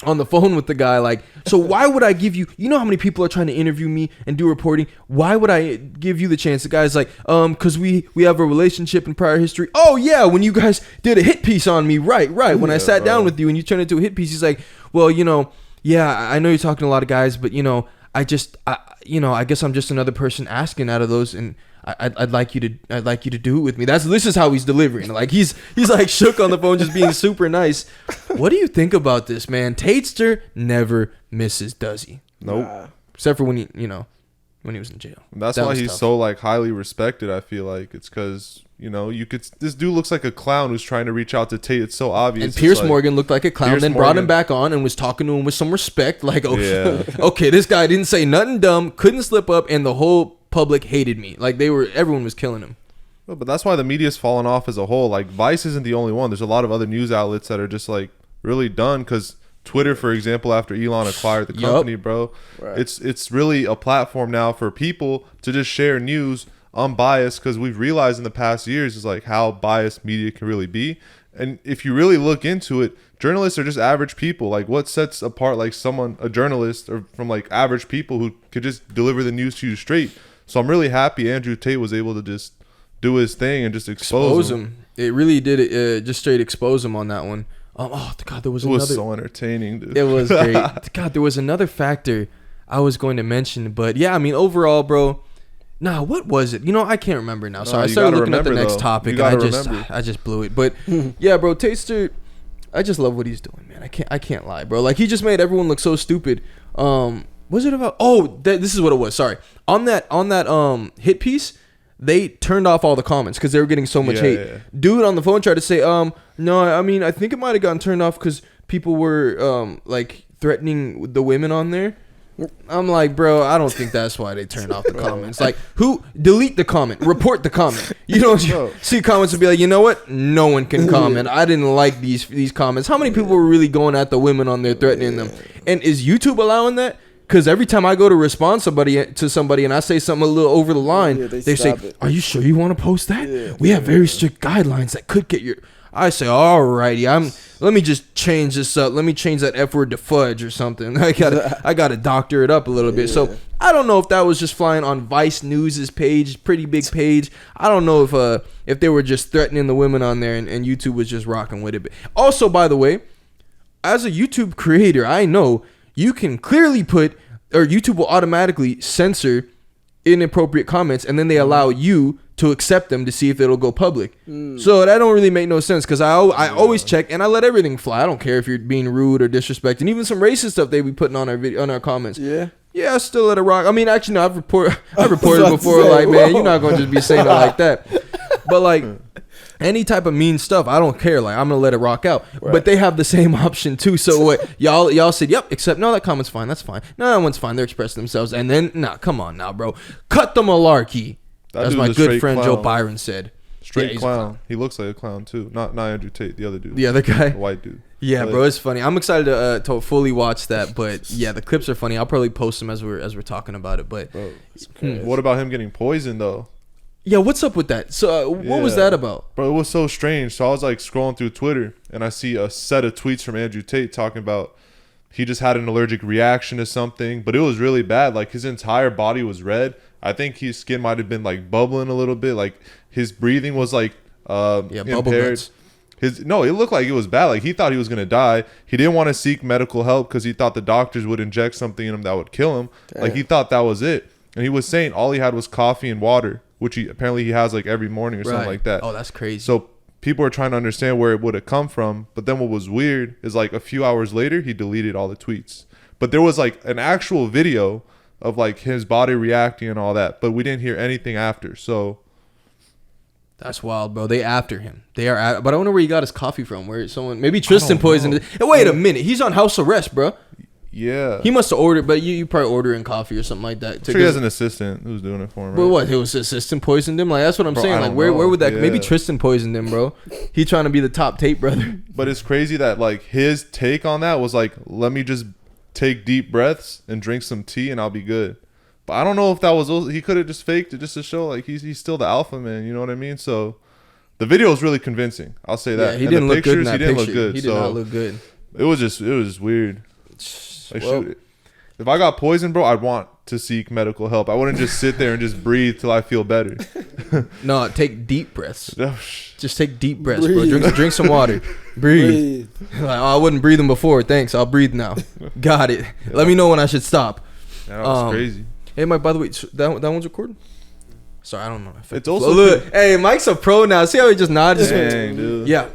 on the phone with the guy, like, so why would I give you how many people are trying to interview me and do reporting? Why would I give you the chance? The guy's like, because we have a relationship in prior history. Oh yeah, when you guys did a hit piece on me, right. When I sat down with you and you turned it into a hit piece, he's like, well, yeah, I know you're talking to a lot of guys, but I guess I'm just another person asking out of those, and I'd like you to do it with me. This is how he's delivering. Like he's like shook on the phone, just being super nice. What do you think about this, man? Tatester never misses, does he? Nope. Except for when he was in jail. That's why he's so like highly respected. I feel like it's because this dude looks like a clown who's trying to reach out to Tate. It's so obvious. And Pierce Morgan looked like a clown, then brought him back on and was talking to him with some respect. Like, okay, this guy didn't say nothing dumb, couldn't slip up, and the whole public hated me. Like everyone was killing him. Well, but that's why the media's fallen off as a whole. Like Vice isn't the only one. There's a lot of other news outlets that are just like really done because Twitter, for example, after Elon acquired the company, bro, it's really a platform now for people to just share news unbiased because we've realized in the past years is like how biased media can really be. And if you really look into it, journalists are just average people. Like what sets apart like a journalist or from like average people who could just deliver the news to you straight. So I'm really happy Andrew Tate was able to just do his thing and just expose him. It really did it, just straight expose him on that one. Oh God, there was another. It was so entertaining, dude. It was great. God, there was another factor I was going to mention, but yeah, I mean overall, bro. Nah, what was it? I can't remember now. So I started looking at the next topic, and I just blew it. But yeah, bro, Taster, I just love what he's doing, man. I can't lie, bro. Like he just made everyone look so stupid. Was it about? Oh, this is what it was. Sorry. On that hit piece, they turned off all the comments because they were getting so much hate. Yeah. Dude on the phone tried to say, no, I mean, I think it might have gotten turned off because people were like threatening the women on there. I'm like, bro, I don't think that's why they turned off the comments. Like, who delete the comment, report the comment. You don't see comments and be like, you know what? No one can comment. I didn't like these comments. How many people were really going at the women on there, threatening them? And is YouTube allowing that? Because every time I go to respond to somebody and I say something a little over the line, they say, are you sure you want to post that? We have very strict guidelines that could get your... I say, alrighty, let me just change this up. Let me change that F word to fudge or something. I gotta doctor it up a little bit. So I don't know if that was just flying on Vice News's page, pretty big page. I don't know if they were just threatening the women on there and YouTube was just rocking with it. But also, by the way, as a YouTube creator, I know you can clearly YouTube will automatically censor inappropriate comments, and then they allow you to accept them to see if it'll go public. So that don't really make no sense because I always check and I let everything fly. I don't care if you're being rude or disrespecting. Even some racist stuff they be putting on our comments. Yeah, I still let it rock. I mean, actually, no, I've reported before. Like, man, you're not gonna just be saying it like that. But like any type of mean stuff, I don't care. Like I'm gonna let it rock out. Right. But they have the same option too. So what y'all said? Yep. Except no, that comment's fine. That's fine. No, that one's fine. They're expressing themselves. And then come on now, bro. Cut the malarkey. As my good friend clown. Joe Byron said. Straight clown. He looks like a clown too. Not Andrew Tate, the other dude. The other guy. The white dude. Yeah, bro, it's funny. I'm excited to fully watch that, but yeah, the clips are funny. I'll probably post them as we're talking about it. But bro, what about him getting poisoned though? Yeah, what's up with that? So what was that about? Bro, it was so strange. So I was like scrolling through Twitter and I see a set of tweets from Andrew Tate talking about he just had an allergic reaction to something, but it was really bad. Like his entire body was red. I think his skin might have been like bubbling a little bit. Like his breathing was like impaired. It looked like it was bad. Like, he thought he was going to die. He didn't want to seek medical help because he thought the doctors would inject something in him that would kill him. Damn. Like, he thought that was it. And he was saying all he had was coffee and water, which he has like every morning or something like that. Oh, that's crazy. So people are trying to understand where it would have come from. But then what was weird is like a few hours later, he deleted all the tweets. But there was like an actual video of like his body reacting and all that. But we didn't hear anything after. So that's wild, bro. They after him. They are, but I don't know where he got his coffee from. Where someone, maybe Tristan poisoned it. Hey, wait a minute, he's on house arrest, bro. Yeah, he must have ordered, but you probably ordering coffee or something like that. I'm sure he has an assistant who's doing it for him. Right? But what? His assistant poisoned him? Like, that's what I'm saying. Like, where would that? Yeah. Maybe Tristan poisoned him, bro. He trying to be the top Tate brother. But it's crazy that like his take on that was like, let me just take deep breaths and drink some tea and I'll be good. But I don't know if that was, he could have just faked it just to show like he's still the alpha man. You know what I mean? So the video was really convincing. I'll say that. Yeah, he didn't look good in that picture. Look good. He did not look good. It was just weird. Like, if I got poisoned, bro, I'd want to seek medical help. I wouldn't just sit there and just breathe till I feel better. No, take deep breaths. Just take deep breaths, bro. Drink some water. Breathe. Like, I wouldn't breathe them before. Thanks. I'll breathe now. Got it. Yeah. Let me know when I should stop. That was crazy. Hey, Mike, by the way, that one's recording? Sorry, I don't know. It's also look. Hey, Mike's a pro now. See how he just nods? Dang, dude. Yeah.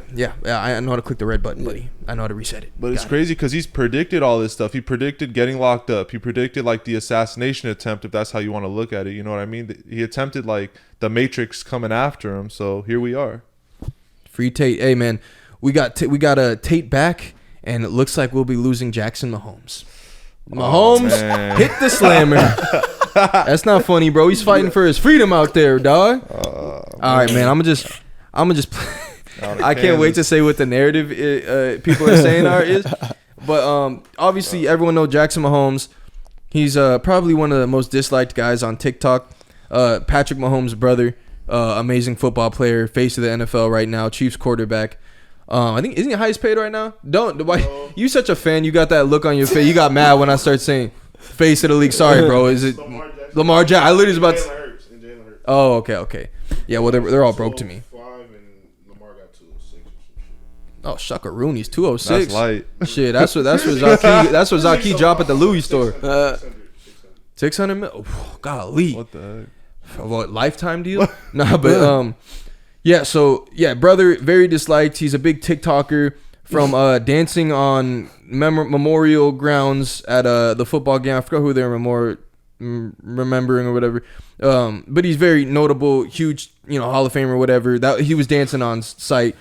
I know how to click the red button, buddy. I know how to reset it. But it's crazy because he's predicted all this stuff. He predicted getting locked up. He predicted like the assassination attempt, if that's how you want to look at it. You know what I mean? He attempted like the Matrix coming after him. So here we are. Free Tate. Hey, man, we got a Tate back, and it looks like we'll be losing Jackson Mahomes. Mahomes hit the slammer. That's not funny, bro. He's fighting for his freedom out there, dog. All right, man. I'm gonna just. I can't wait to say what the narrative people are saying is. But obviously, everyone knows Jackson Mahomes. He's probably one of the most disliked guys on TikTok. Patrick Mahomes' brother, amazing football player, face of the NFL right now, Chiefs quarterback. I think, isn't he highest paid right now? Why you such a fan? You got that look on your face. You got mad when I started saying face of the league. Sorry, bro. Is it Lamar Jackson? I literally was about to. Jalen Hurts. Oh, okay. Yeah, well, they're all broke to me. Oh, Shuckaroonies, 206. That's light. Shit, that's what Zaki dropped at the Louis store. 600 mil. Oh, golly. What the heck? What, lifetime deal? Nah, but brother, very disliked. He's a big TikToker from dancing on memorial grounds at the football game. I forgot who they're remembering or whatever. But he's very notable, huge, Hall of Fame or whatever. That he was dancing on site.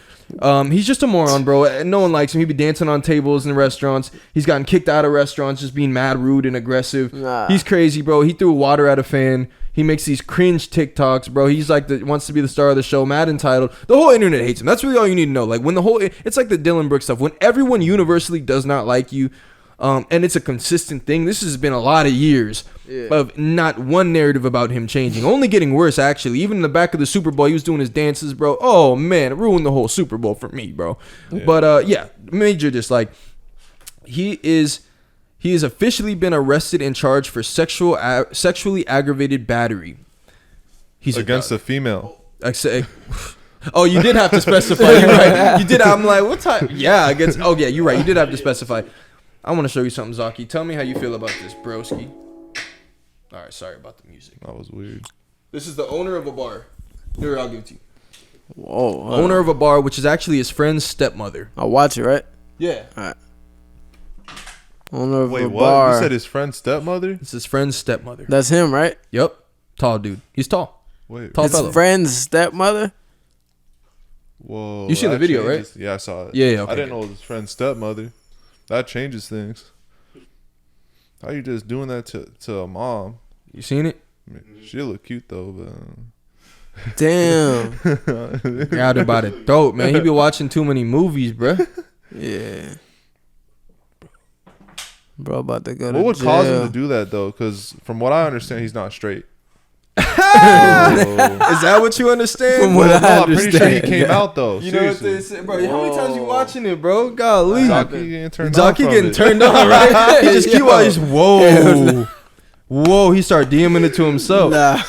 He's just a moron, bro. No one likes him. He be dancing on tables in restaurants. He's gotten kicked out of restaurants, just being mad, rude, and aggressive. Nah. He's crazy, bro. He threw water at a fan. He makes these cringe TikToks, bro. He's like wants to be the star of the show, mad entitled. The whole internet hates him. That's really all you need to know. Like when it's like the Dillon Brooks stuff. When everyone universally does not like you, and it's a consistent thing. This has been a lot of years of not one narrative about him changing. Only getting worse, actually. Even in the back of the Super Bowl, he was doing his dances, bro. Oh, man. It ruined the whole Super Bowl for me, bro. Yeah. But, major dislike. He is officially been arrested and charged for sexually aggravated battery. He's against a female. Oh, you did have to specify. You're right. You did. I'm like, what time? Yeah, against. Oh, yeah, you're right. You did have to specify. I want to show you something, Zaki. Tell me how you feel about this, broski. All right, sorry about the music. That was weird. This is the owner of a bar. Here, I'll give it to you. Whoa. Owner of a bar, which is actually his friend's stepmother. I'll watch it, right? Yeah. All right. Owner of a what? bar. You said his friend's stepmother? It's his friend's stepmother. That's him, right? Yep. Tall dude. He's tall. Wait. Tall his fellow. friend's stepmother? Whoa. You seen the video, right? Yeah, I saw it. Yeah, okay. I didn't know it was his friend's stepmother. That changes things. How you just doing that to a mom? You seen it? I mean, she look cute though, but Damn. Grabbed her by the throat, man. He be watching too many movies, bro. Yeah. Bro, about to go to what would jail. cause him to do that though? Because from what I understand, he's not straight. Is that what you understand? From what I I'm pretty sure he came out though. You know what they say, bro? How many times you watching it, bro? Golly, Zaki getting turned on, right? He just keep on just whoa. He started DMing it to himself. Nah.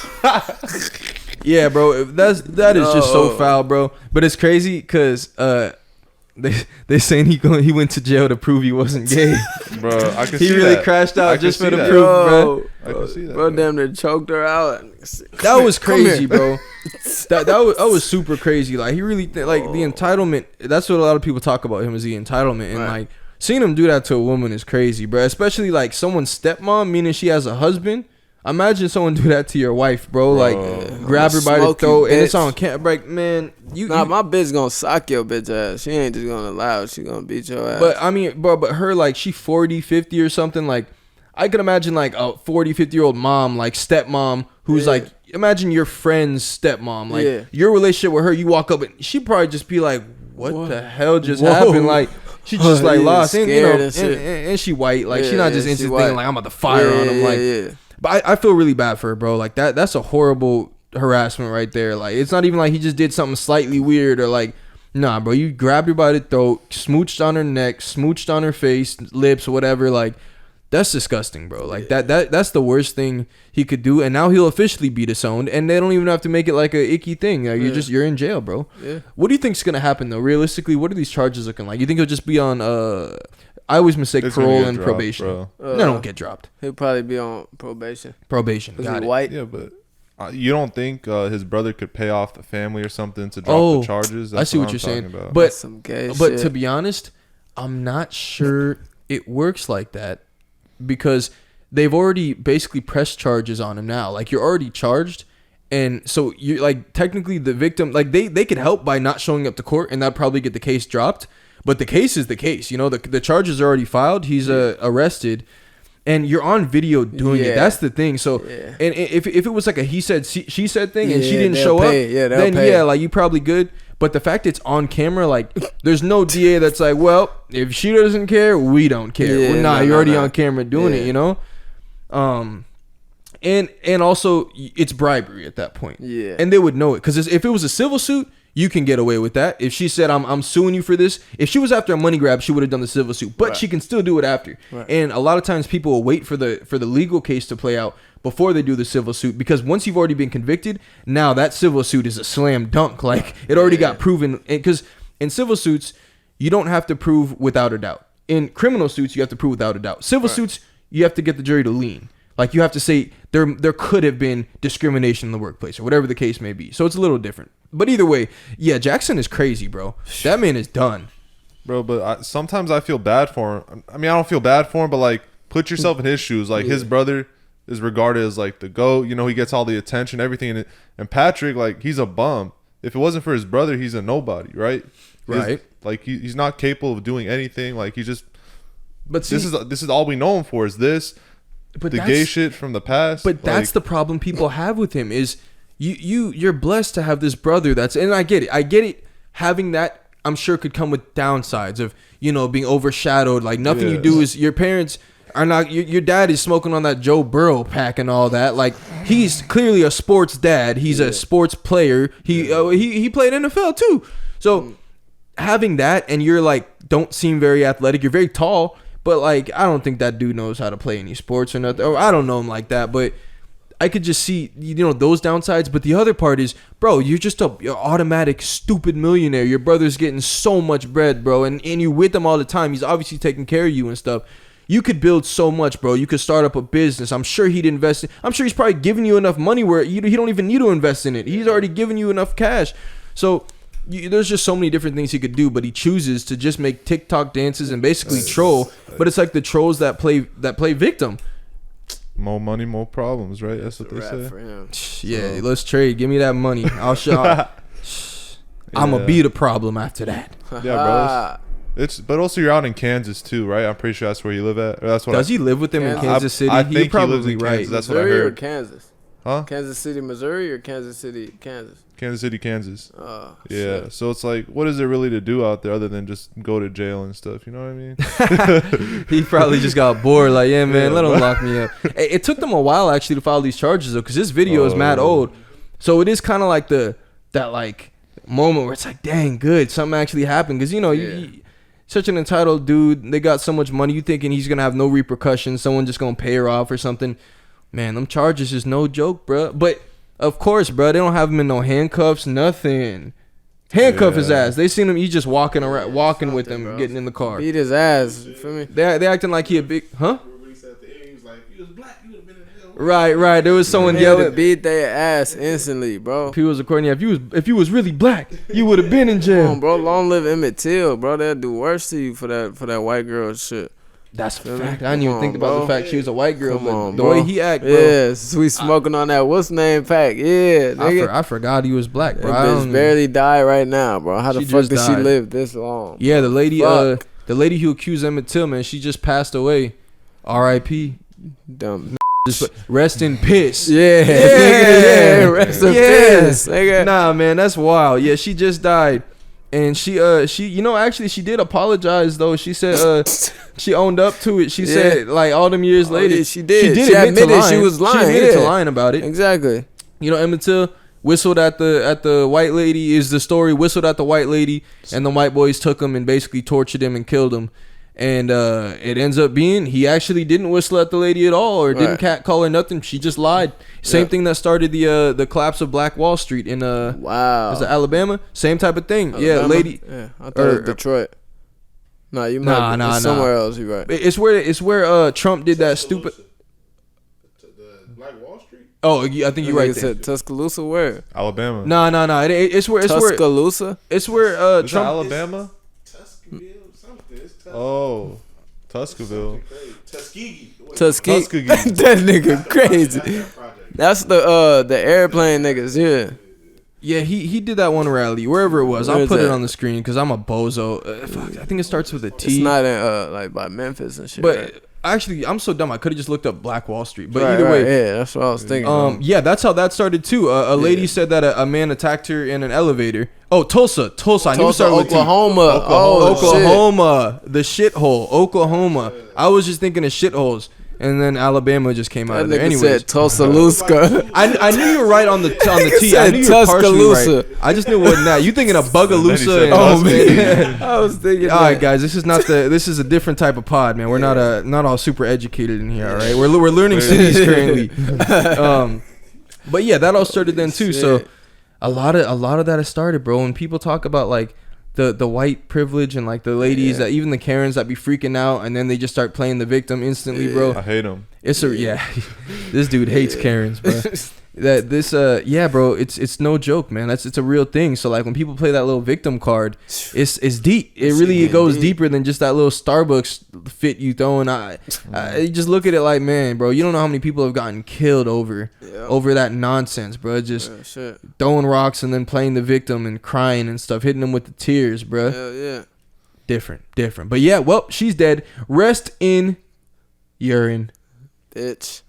Yeah, bro. That is just so foul, bro. But it's crazy because they saying he went to jail to prove he wasn't gay. Bro, I can see He really that. crashed I out can just see for the that. proof, bro. I can see that. Bro, damn near choked her out. That was crazy, bro. that was super crazy. Like he really like the entitlement. That's what a lot of people talk about him is the entitlement, and like seeing him do that to a woman is crazy, bro. Especially like someone's stepmom, meaning she has a husband. Imagine someone do that to your wife, bro. Like grab her by the throat and it's on camera. Like, man, my bitch gonna sock your bitch ass. She ain't just gonna allow it. She gonna beat your ass. But I mean, bro, but her like she 40, 50 or something. Like I could imagine like a 40, 50-year-old mom, like stepmom, who's like, imagine your friend's stepmom. Like your relationship with her, you walk up and she'd probably just be like, what the hell just happened? Like she just like lost, and you know, and she white. Like she not just instant thinking like I'm about to fire on him. Like, but I feel really bad for her, bro. Like that's a horrible harassment right there. Like it's not even like he just did something slightly weird or like, nah, bro. You grabbed her by the throat, smooched on her neck, smooched on her face, lips, whatever. Like that's disgusting, bro. Like that's the worst thing he could do. And now he'll officially be disowned, and they don't even have to make it like a icky thing. Like, you're in jail, bro. Yeah. What do you think's gonna happen though? Realistically, what are these charges looking like? You think he'll just be on I always mistake parole and probation. They don't get dropped. He'll probably be on probation. Probation. Got it. White? Yeah, but you don't think his brother could pay off the family or something to drop the charges? I see what you're saying. About. But some gay but shit. to be honest, I'm not sure it works like that because they've already basically pressed charges on him now. Like you're already charged. And so you're like technically the victim, like they could help by not showing up to court and that'd probably get the case dropped. But the case is the case, you know, the charges are already filed. He's arrested and you're on video doing it. That's the thing. So, and if it was like a he said, she said thing and she didn't show up, then like you probably good. But the fact it's on camera, like there's no DA that's like, well, if she doesn't care, we don't care. Well, you're already on camera doing it, you know? And also it's bribery at that point. Yeah. And they would know it. Because if it was a civil suit, you can get away with that. If she said, I'm suing you for this. If she was after a money grab, she would have done the civil suit. But she can still do it after. Right. And a lot of times people will wait for the legal case to play out before they do the civil suit. Because once you've already been convicted, now that civil suit is a slam dunk. Like, it already got proven. Because in civil suits, you don't have to prove without a doubt. In criminal suits, you have to prove without a doubt. Civil suits, you have to get the jury to lean. Like you have to say there could have been discrimination in the workplace or whatever the case may be. So it's a little different. But either way, yeah, Jackson is crazy, bro. That man is done. Bro, but sometimes I feel bad for him. I mean, I don't feel bad for him, but like put yourself in his shoes. Like his brother is regarded as like the GOAT. You know, he gets all the attention, everything. And Patrick, like he's a bum. If it wasn't for his brother, he's a nobody, right? Right. Like he's not capable of doing anything. Like he just. But see, this is all we know him for is this. But the gay shit from the past. But that's the problem people have with him is you're blessed to have this brother that's, and I get it. Having that, I'm sure, could come with downsides of, you know, being overshadowed. Like nothing you do is, your parents are not, your dad is smoking on that Joe Burrow pack and all that. Like he's clearly a sports dad. He's a sports player. He played NFL too. So having that, and you're like, don't seem very athletic. You're very tall. But, like, I don't think that dude knows how to play any sports or nothing. Or I don't know him like that. But I could just see, you know, those downsides. But the other part is, bro, you're just you're automatic stupid millionaire. Your brother's getting so much bread, bro. And you're with him all the time. He's obviously taking care of you and stuff. You could build so much, bro. You could start up a business. I'm sure he'd invest in. I'm sure he's probably giving you enough money where he don't even need to invest in it. He's already given you enough cash. So there's just so many different things he could do, but he chooses to just make TikTok dances and basically troll. But it's like the trolls that play victim. More money, more problems, right? That's what they say. Yeah, let's trade. Give me that money. I'll show. I'm gonna be the problem after that. Yeah, bro. But also you're out in Kansas too, right? I'm pretty sure that's where you live at. Or that's what. Does he live with them in Kansas City? I think He probably he lives in Kansas. That's Missouri what I heard. Or Kansas? Huh? Kansas City, Missouri, or Kansas City, Kansas? Kansas City, Kansas. Oh, yeah. shit. So it's like, what is there really to do out there other than just go to jail and stuff? You know what I mean? He probably just got bored. Like, yeah, man, let him lock me up. It took them a while actually to file these charges though, because this video is mad old. So it is kind of like that moment where it's like, dang, good, something actually happened. Because you know, you such an entitled dude. They got so much money. You thinking he's gonna have no repercussions? Someone just gonna pay her off or something? Man, them charges is no joke, bro. But of course, bro, they don't have him in no handcuffs, nothing. handcuff his ass. They seen him. He just walking around, walking with them, bro. getting in the car. Beat his ass. You feel me? They acting like he a big, huh? He said at the end, he was like, "If you was black, you would have been in hell." Right. There was someone They would yelling. beat their ass instantly, bro. People was recording. Yeah, if you was really black, you would have been in Come jail. on, bro. Long live Emmett Till, bro. They'll do worse to you for that white girl shit. That's a Feel me? fact. I didn't even Come think on, about bro. the fact she was a white girl, Come but on, the bro. way he act, bro. Yeah, we smoking on that what's name pack. Yeah, nigga. I forgot he was black, That bro. I bitch don't- barely died right now, bro. How the She fuck just did she died. live this long? Yeah, the lady Fuck. who accused Emmett Till, man, she just passed away. R.I.P. Dumb. Just rest in piss. Yeah, Yeah. Rest in Yeah. peace, nigga. Nah, man, that's wild. Yeah, she just died. And she actually she did apologize though. She said she owned up to it. She said like all them years later. yeah, she did. She admit to admitted lying. she was lying, She admitted to yeah. lying about it. Exactly. You know, Emmett Till whistled at the white lady is the story. Whistled at the white lady, and the white boys took him and basically tortured him and killed him. And it ends up being he actually didn't whistle at the lady at all, or didn't Right. catcall her nothing. She just lied. Same Yeah. thing that started the collapse of Black Wall Street in Wow. is it Alabama? Same type of thing. Yeah, Alabama? lady. Yeah, I thought it was Detroit. Nah, you might. Nah, It's somewhere else. You right. It's where Trump did that stupid. The Black Wall Street. Oh, I think you're right there. Said Tuscaloosa. Where? Alabama. No. It's where Tuscaloosa. it's where Is that Trump. Alabama? Tuskegee, something. It's Oh, Tuscaville. Tuskegee. Tuskegee. Tuskegee. That nigga crazy. That project. That's the airplane niggas. Yeah. Yeah, he did that one rally wherever it was. Where I'll is put it that? on the screen because I'm a bozo. Fuck, I think it starts with a T. It's not in like by Memphis and shit. But right? actually, I'm so dumb. I could have just looked up Black Wall Street. But Right, either way, yeah, that's what I was thinking. yeah, that's how that started too. A lady said that a man attacked her in an elevator. Oh, Tulsa. I knew it Tulsa, started with T. Oklahoma. Oh, Oklahoma, the shithole, Oklahoma. I was just thinking of shitholes, and then Alabama just came out That of there. nigga Anyways, said Tuscaloosa. I knew you were right on the T. said I knew you were partially Tuscaloosa. right. I just knew it wasn't that. You thinking of Then he Bugaloosa? said And, Tuskegee. I was thinking. all right, that. guys, this is a different type of pod, man. We're not all super educated in here. All right, we're learning cities currently. But yeah, that all started then too. So Shit. a lot of that has started, bro. When people talk about like the white privilege and like the ladies that even the Karens that be freaking out and then they just start playing the victim instantly, bro. I hate him. It's this dude hates Karens, bro. Bro, it's no joke, man. It's a real thing. So like when people play that little victim card, it's deep. It really goes deeper than just that little Starbucks fit you throwing. You just look at it like, man, bro, you don't know how many people have gotten killed over that nonsense, bro. Just Yeah, shit. throwing rocks and then playing the victim and crying and stuff, hitting them with the tears, bro. Hell yeah. Different. But yeah, well, she's dead. Rest in urine. Bitch.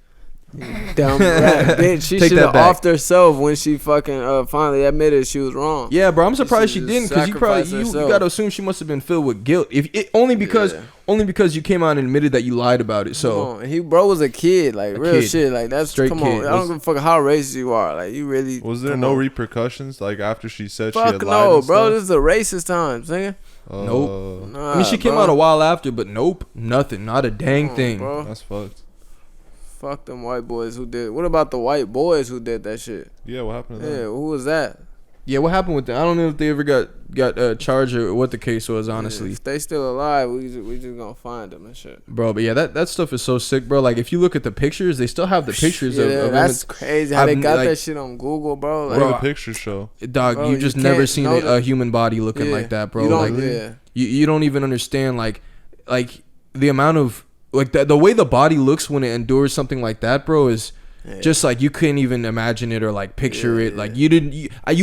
Dumb rat bitch. She Take should that have back. offed herself when she fucking finally admitted she was wrong. Yeah, bro, I'm surprised she She didn't because sacrificed you herself. gotta assume she must have been filled with guilt. Only because you came out and admitted that you lied about it. Come So on. He bro was a kid, like real kid. shit. Like that's Straight come kid. on. I don't give a fuck how racist you are. Like you really Was there come no on. repercussions like after she said she Fuck had lied? no, and bro. stuff? This is a racist time, nigga. Nope. Nah, I mean, she came bro. out a while after, but nope, nothing, not a dang Come on, thing. bro. That's fucked. Fuck them white boys who did. What about the white boys who did that shit? Yeah, what happened to Yeah, them? who was that? Yeah, what happened with them? I don't know if they ever got charged or what the case was, honestly, If they still alive, we just gonna find them and shit. bro. But yeah, that stuff is so sick, bro. Like if you look at the pictures, they still have the pictures Yeah, of that's Emmett. crazy how they I've- got like- that shit on Google, bro. What Like, do the pictures show? Dog, Bro, you you just can't never seen know a that- human body looking yeah. like that, bro. You don't, Like yeah. you don't even understand like the amount of like the way the body looks when it endures something like that, bro, is just like you couldn't even imagine it or like picture it. Like you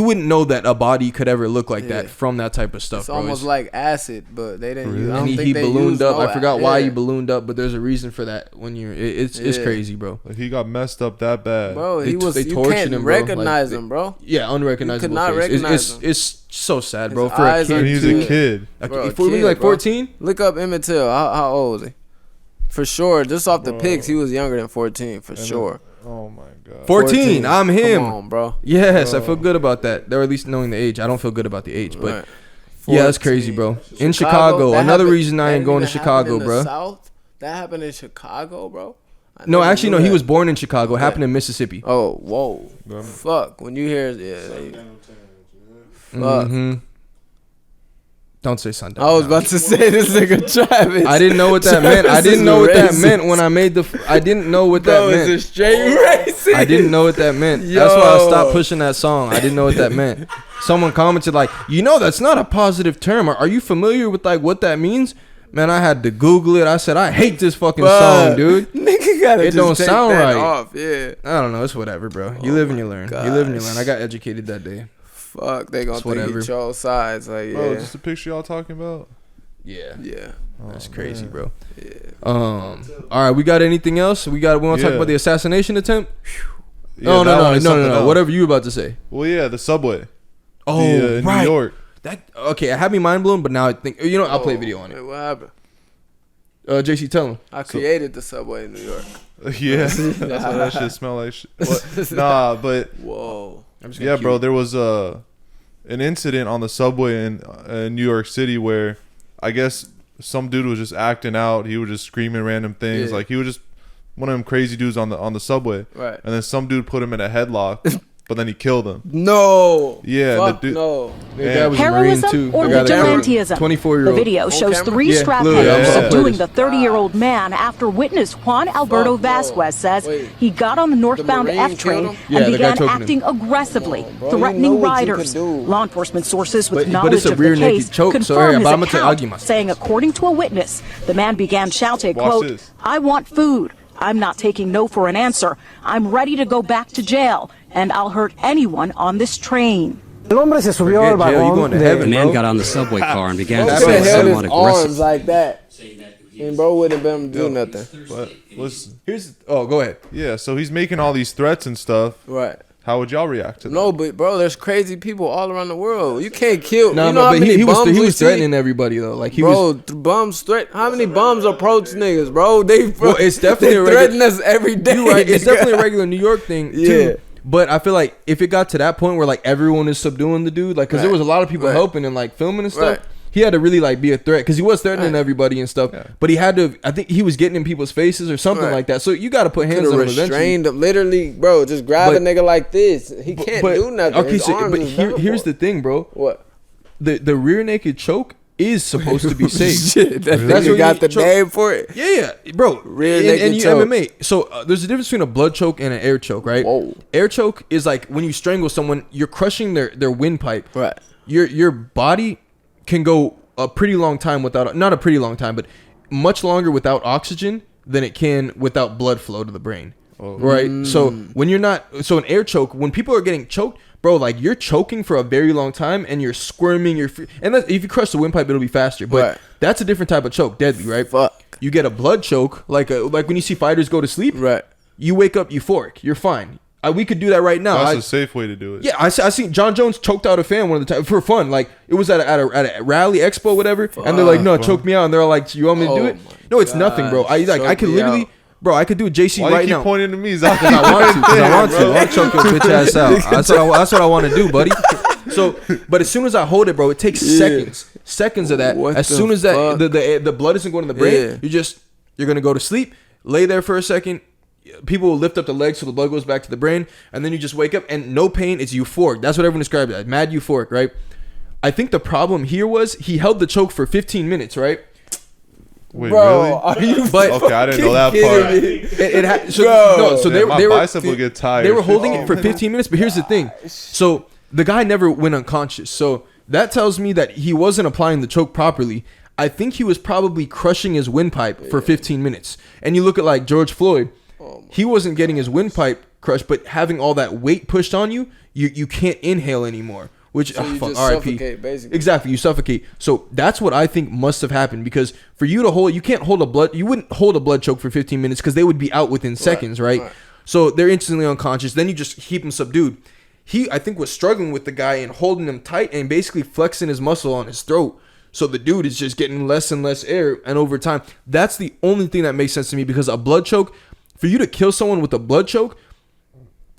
wouldn't know that a body could ever look like that from that type of stuff, It's bro. almost like acid, but they didn't use. I and don't he think they ballooned used up. no I forgot why yeah. he ballooned up, but there's a reason for that. When you're, it's Yeah. crazy, bro. Like he got messed up that bad. Bro, They he was. they You tortured can't him, bro. Like, recognize him, bro. Yeah, unrecognizable. not face. recognize him. It's so sad, bro. His For a eyes kid, are And he's too- a kid. Bro, a if we kid, like bro. 14. Look up Emmett Till. How old is he? For sure, just off the pics, he was younger than 14 for sure. Oh my god. 14. I'm him. Come on, bro. Yes, I feel good about that. Or at least knowing the age. I don't feel good about the age, but Right. yeah, that's crazy, bro. In Chicago, that another happened- reason I that ain't going to didn't even happen Chicago, in the bro. South? That happened in Chicago, bro. I No, never actually, knew no. He that. was born in Chicago. It happened in Mississippi. Oh, whoa. Fuck. When you hear, yeah, fuck. Mm-hmm. Don't say sundown. I was about to say this nigga Travis. I didn't know what that meant. I didn't know what that meant when I made the. I didn't know what that meant. It's a straight racist. I didn't know what that meant. Yo. That's why I stopped pushing that song. I didn't know what that meant. Someone commented like, that's not a positive term. Are you familiar with like what that means? Man, I had to Google it. I said, I hate this fucking song, dude. Nigga gotta It don't take sound that right. off. Yeah. I don't know. It's whatever, bro. You live and you learn. You live and you learn. I got educated that day. Fuck, they gonna It's think whatever. each all sides. Like, Bro, yeah. just the picture y'all talking about. Yeah. Yeah. That's crazy, man. bro. Yeah. All right, we got anything else? We want to talk Yeah. about the assassination attempt? Yeah, that one is something No. else. Whatever you were about to say. Well, yeah, the subway. Oh, In right. New York. Okay, I had me mind blown, but now I think I'll play a video on Wait, it. what happened? JC, tell him. I created the subway in New York. Yeah, that's what that shit smell like. Nah, but Whoa. yeah, bro, there was an incident on the subway in New York City where I guess some dude was just acting out. He was just screaming random things. Yeah. Like he was just one of them crazy dudes on the subway. Right. And then some dude put him in a headlock, but then he killed him. No. Yeah, Fuck the dude- no. The guy was a Marine Heroism too. or The guy that killed him. vigilantism? 24-year-old. The video shows camera? three Yeah, strap Louis, heads yeah. subduing the 30-year-old man after witness Juan Alberto Fuck no. Vasquez says Wait. he got on the northbound Marine F train killed him? Yeah, and the guy began choking him. acting aggressively, Bro, you know threatening what you riders. could do. Law enforcement sources with But knowledge it's a of the rear naked case choke, so confirm yeah, his but I'm gonna account, argue myself. saying according to a witness, the man began shouting, Watch quote, this. "I want food. I'm not taking no for an answer. I'm ready to go back to jail, and I'll hurt anyone on this train." El hombre se subió Forget al jail, you going vagón to de... heaven, The man bro. got on the subway car and began Bro to could say have held somewhat his aggressive. arms like that. And bro wouldn't have been able to do nothing. But listen, Go ahead. yeah, so he's making all these threats and stuff. Right. How would y'all react to that? No, but bro, there's crazy people all around the world. You can't kill. No, you know how but many he bums was we see? threatening everybody though. Like he was. Bro, bums threat. How many bums approach niggas, bro? Well, it's definitely they a threaten us every day. You're right. It's nigga. definitely a regular New York thing too. Yeah. But I feel like if it got to that point where like everyone is subduing the dude, like because there Right. was a lot of people Right. helping and like filming and stuff. Right. He had to really like be a threat because he was threatening Right. everybody and stuff. Yeah. But he had to. I think he was getting in people's faces or something Right. like that. So you got to put hands Could've on him eventually. restrained him. Literally, bro, just grab But- a nigga like this. He can't do nothing. Okay, His so arms but is here's done the thing, bro. for. What? The rear naked choke is supposed to be safe. Shit, that That's nigga what got you the choke- name for it. Yeah, bro. Rear and naked you choke. MMA. So there's a difference between a blood choke and an air choke, right? Whoa. Air choke is like when you strangle someone, you're crushing their windpipe. Right. Your body can go a pretty long time without, not a pretty long time, but much longer without oxygen than it can without blood flow to the brain. Right. So when you're not, so an air choke, when people are getting choked, bro, like you're choking for a very long time and you're squirming, and if you crush the windpipe, it'll be faster. But Right. that's a different type of choke, deadly, right? Fuck. You get a blood choke, like when you see fighters go to sleep. Right. You wake up euphoric. You're fine. We could do that right now. That's a safe way to do it. Yeah, I seen John Jones choked out a fan one of the time for fun. Like it was at a rally expo, whatever, and they're like, "No, choke me out." And they're all like, "You want me to do Oh it?" my No, it's nothing, bro. I Choke could me literally, out. bro. I could do a JC Why right you keep now. pointing to me, Zach? I want to. I want to choke your bitch ass out. That's what I want to do, buddy. So, but as soon as I hold it, bro, it takes seconds of that. What As the soon as that fuck? the blood isn't going to the brain, Yeah. you're gonna go to sleep, lay there for a second. People will lift up the legs so the blood goes back to the brain, and then you just wake up and no pain. It's euphoric. That's what everyone described it as. Mad euphoric, right? I think the problem here was he held the choke for 15 minutes, right? Wait, Bro, really? are you But Okay, I didn't know that kidding part. me? So Bro. no, so Yeah, my they were bicep will get tired. They were holding it for 15 minutes, but here's the thing. So the guy never went unconscious. So that tells me that he wasn't applying the choke properly. I think he was probably crushing his windpipe for 15 minutes. And you look at like George Floyd, he wasn't getting his windpipe crushed, but having all that weight pushed on you, you can't inhale anymore. Which So you fuck, just RIP. suffocate, basically. Exactly, you suffocate. So that's what I think must have happened, because for you to hold, you wouldn't hold a blood choke for 15 minutes because they would be out within seconds, right? So they're instantly unconscious. Then you just keep them subdued. He, I think, was struggling with the guy and holding him tight and basically flexing his muscle on his throat. So the dude is just getting less and less air, and over time, that's the only thing that makes sense to me, because a blood choke, for you to kill someone with a blood choke,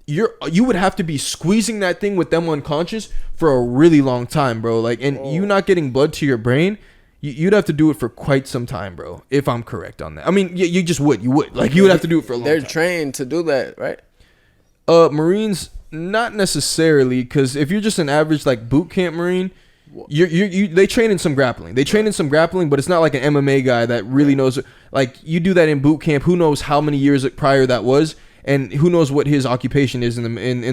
you would have to be squeezing that thing with them unconscious for a really long time, bro. Like, and you not getting blood to your brain, you'd have to do it for quite some time, bro. If I'm correct on that. I mean, you just would. You would. Like, you would have to do it for a long They're time. trained to do that, right? Marines, not necessarily, because if you're just an average like boot camp Marine, They train in some grappling. They train in some grappling, but it's not like an MMA guy that really knows. Like you do that in boot camp. Who knows how many years prior that was, and who knows what his occupation is in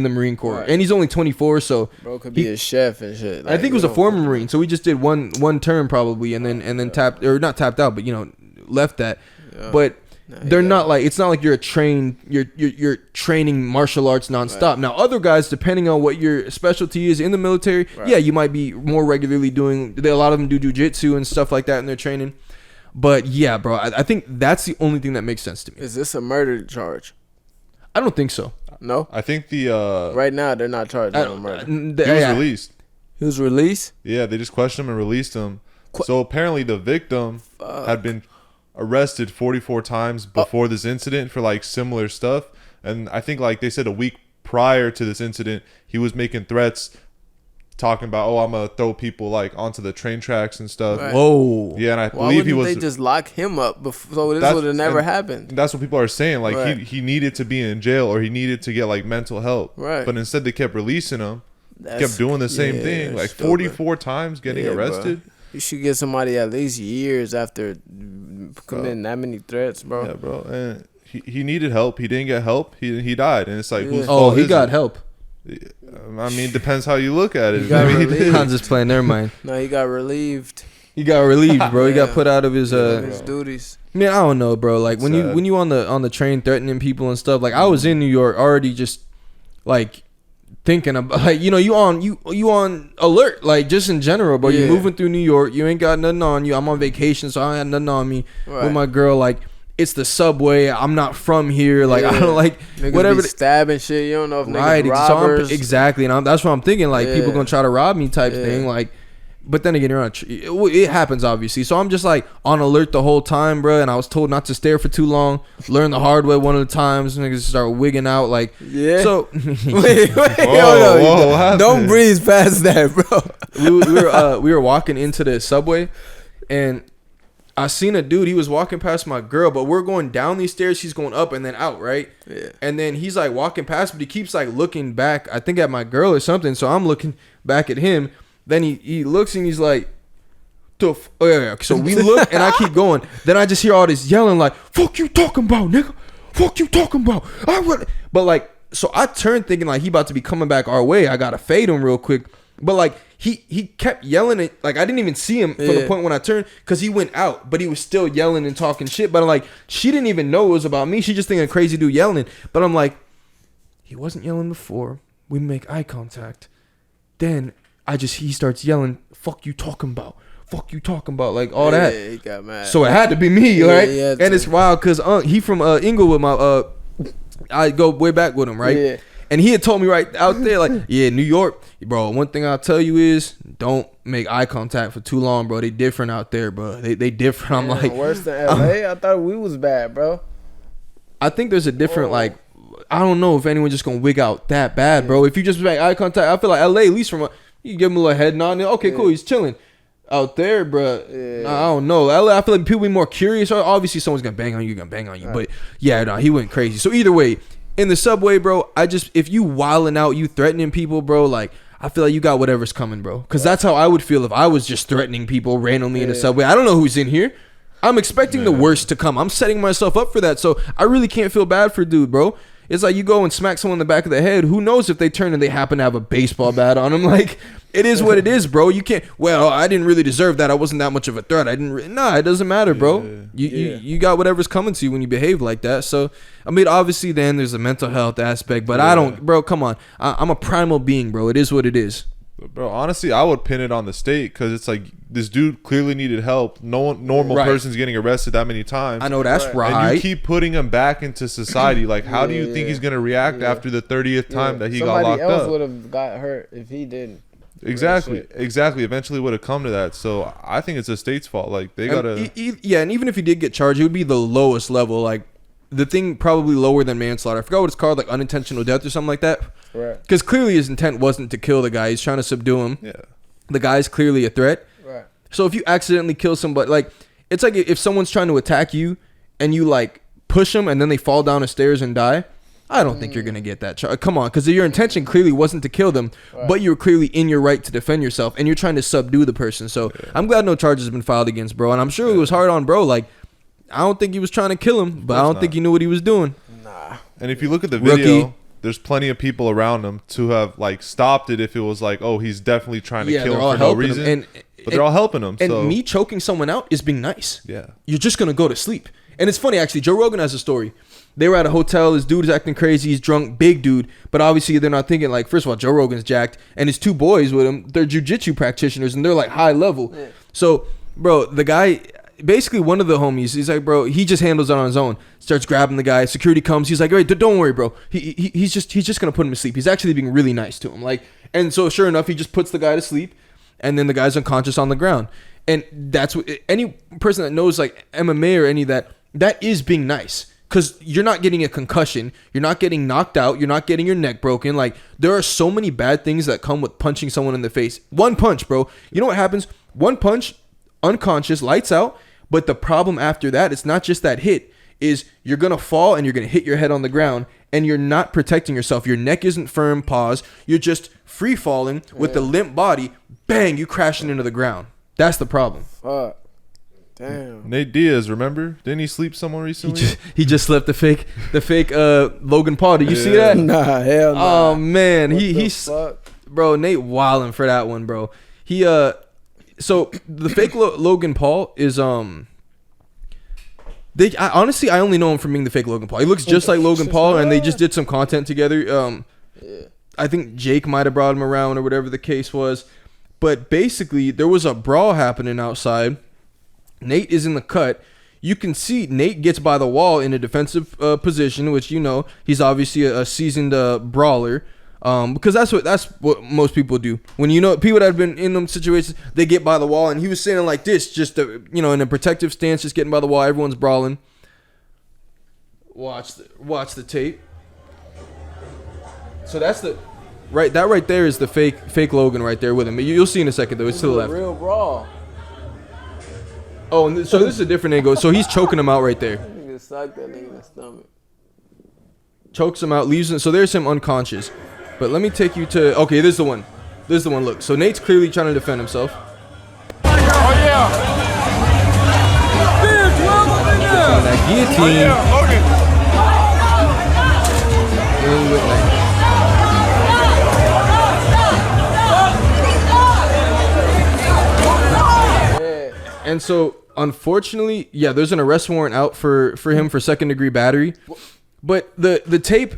the Marine Corps. Right. And he's only 24, so Bro could be a chef and shit. I think he was a former Marine, so we just did one term probably, and then tapped or not tapped out, but left that. Yeah. But they're not like, it's not like you're training martial arts nonstop. Right. Now other guys, depending on what your specialty is in the military, yeah, you might be more regularly doing. A lot of them do jujitsu and stuff like that in their training. But yeah, bro, I think that's the only thing that makes sense to me. Is this a murder charge? I don't think so. No, I think the right now they're not charging him murder. He was released. He was released. Yeah, they just questioned him and released him. So apparently the victim had been arrested 44 times before this incident for like similar stuff, and I think like they said a week prior to this incident he was making threats talking about, I'm gonna throw people like onto the train tracks and stuff. Right. Whoa. Yeah, and I Why believe he was. They just lock him up before, so this would have never happened. That's what people are saying. Like Right. he needed to be in jail or he needed to get like mental help. Right. But instead they kept releasing him. That's- Kept doing the same yeah, thing. Like stupid. 44 times getting arrested. Bro. You should get somebody at least years after committing that many threats, bro. Yeah, bro. And he needed help. He didn't get help. He died. And it's like, whose Oh, fault he is got it? help. I mean, depends how you look at it. He got relieved. I'm just playing. Never mind. No, he got relieved. He got relieved, bro. He got Yeah. put out of his His duties. Man, I don't know, bro. Like when you on the train threatening people and stuff. Like I was in New York already, just like thinking about, like, you on alert, like just in general, bro. Yeah. You moving through New York, you ain't got nothing on you. I'm on vacation, so I ain't got nothing on me. Right. With my girl, like it's the subway. I'm not from here. Like I don't like Niggas whatever. be stabbing shit. You don't know if niggas Right, robbers. exactly, and that's what I'm thinking. Like people gonna try to rob me, type thing. Like, but then again, it happens obviously. So I'm just like on alert the whole time, bro. And I was told not to stare for too long. Learn the hard way one of the times. Niggas start wigging out, like So wait, whoa, don't breeze past that, bro. we were walking into the subway, and I seen a dude. He was walking past my girl, but we're going down these stairs. He's going up and then out, right? Yeah. And then he's like walking past, but he keeps like looking back. I think at my girl or something. So I'm looking back at him. Then he looks and he's like, oh yeah. So we look and I keep going. Then I just hear all this yelling like, "Fuck you talking about, nigga? Fuck you talking about?" But like, so I turned thinking like he about to be coming back our way. I gotta fade him real quick. But like he kept yelling it. Like I didn't even see him from the point when I turned, because he went out, but he was still yelling and talking shit. But I'm like, she didn't even know it was about me. She just thinking a crazy dude yelling. But I'm like, he wasn't yelling before. We make eye contact. Then he starts yelling, "Fuck you talking about? Fuck you talking about?" Like all that. Yeah, he got mad. So it had to be me, right? Yeah, and it's wild because he from Inglewood. I go way back with him, right? Yeah. And he had told me right out there, like, yeah, New York, bro. One thing I'll tell you is don't make eye contact for too long, bro. They different out there, bro. They different. I'm like, worse than LA. I thought we was bad, bro. I think there's a different like. I don't know if anyone just gonna wig out that bad, bro. If you just make eye contact, I feel like LA, at least from you give him a little head nod. Okay, cool, he's chilling. Out there, bro, nah, I don't know. LA, I feel like people be more curious. Obviously, someone's gonna bang on you, Right. But yeah, no, he went crazy. So either way, in the subway, bro, if you wilding out, you threatening people, bro, like I feel like you got whatever's coming, bro. Because that's how I would feel if I was just threatening people randomly in the subway. I don't know who's in here. I'm expecting the worst to come. I'm setting myself up for that. So I really can't feel bad for dude, bro. It's like you go and smack someone in the back of the head. Who knows if they turn and they happen to have a baseball bat on them? Like, it is what it is, bro. You can't. Well, I didn't really deserve that. I wasn't that much of a threat. Nah, it doesn't matter, bro. You got whatever's coming to you when you behave like that. So, I mean, obviously, then there's a mental health aspect, but I don't, bro. Come on, I'm a primal being, bro. It is what it is. Bro, honestly, I would pin it on the state because it's like this dude clearly needed help. No normal person's getting arrested that many times. I know that's right. And you keep putting him back into society. Like, how do you think he's gonna react after the 30th time that he got locked up? Somebody else would have got hurt if he didn't. Exactly. Eventually would have come to that. So I think it's the state's fault. Like they gotta. Yeah, and even if he did get charged, it would be the lowest level. Like the thing probably lower than manslaughter. I forgot what it's called, like unintentional death or something like that. Right. Because clearly his intent wasn't to kill the guy. He's trying to subdue him. Yeah. The guy's clearly a threat. Right. So if you accidentally kill somebody, like it's like if someone's trying to attack you and you like push them and then they fall down the stairs and die. I don't think you're gonna get that charge. Come on, because your intention clearly wasn't to kill them, but you were clearly in your right to defend yourself, and you're trying to subdue the person. So I'm glad no charges have been filed against bro, and I'm sure it was hard on bro. Like, I don't think he was trying to kill him, but I don't think he knew what he was doing. Nah. And if you look at the video, Rookie. there's plenty of people around him to have like stopped it if it was like, oh, he's definitely trying to kill they're all him for no helping reason. him. But they're all helping him. And So me choking someone out is being nice. yeah, You're just gonna go to sleep. And it's funny actually. Joe Rogan has a story. They were at a hotel. This dude is acting crazy. He's drunk, big dude. But obviously they're not thinking like. First of all, Joe Rogan's jacked, and his two boys with him. They're jujitsu practitioners, and they're like high level. Yeah. So, bro, the guy, basically one of the homies, he's like, bro, he just handles it on his own. Starts grabbing the guy. Security comes. He's like, all right, don't worry, bro. He's just gonna put him to sleep. He's actually being really nice to him. Like, and so sure enough, he just puts the guy to sleep, and then the guy's unconscious on the ground. And that's what any person that knows like MMA or any of that is being nice. Because you're not getting a concussion. You're not getting knocked out. You're not getting your neck broken. Like, there are so many bad things that come with punching someone in the face. One punch, bro. You know what happens? One punch, unconscious, lights out. But the problem after that, it's not just that hit, is you're going to fall and you're going to hit your head on the ground. And you're not protecting yourself. Your neck isn't firm, pause. You're just free falling with the limp body. Bang, you crashing into the ground. That's the problem. Fuck. Damn. Nate Diaz, remember? Didn't he sleep someone recently? He just slept the fake Logan Paul. Did you see that? Nah, hell nah. Oh man, What he's fuck? bro. Nate wilding for that one, bro. He so the fake Logan Paul is honestly I only know him from being the fake Logan Paul. He looks just like Logan Paul, and they just did some content together. Yeah. I think Jake might have brought him around or whatever the case was, but basically there was a brawl happening outside. Nate is in the cut. You can see Nate gets by the wall in a defensive position, which, you know, he's obviously a seasoned brawler, because that's what most people do. When, you know, people that have been in them situations, they get by the wall, and he was standing like this, just you know, in a protective stance, just getting by the wall. Everyone's brawling. Watch the tape. So that's that right there is the fake Logan right there with him. You'll see in a second though. It's to the left. Real brawl. Oh, and so this is a different angle. So he's choking him out right there. Nigga socked that nigga in the stomach. Chokes him out, leaves him. So there's him unconscious. But let me take you to. Okay, this is the one. This is the one. Look. So Nate's clearly trying to defend himself. Oh yeah. On that guillotine. Dealing with Nate. And so, unfortunately, yeah, there's an arrest warrant out for him for second-degree battery. But the tape,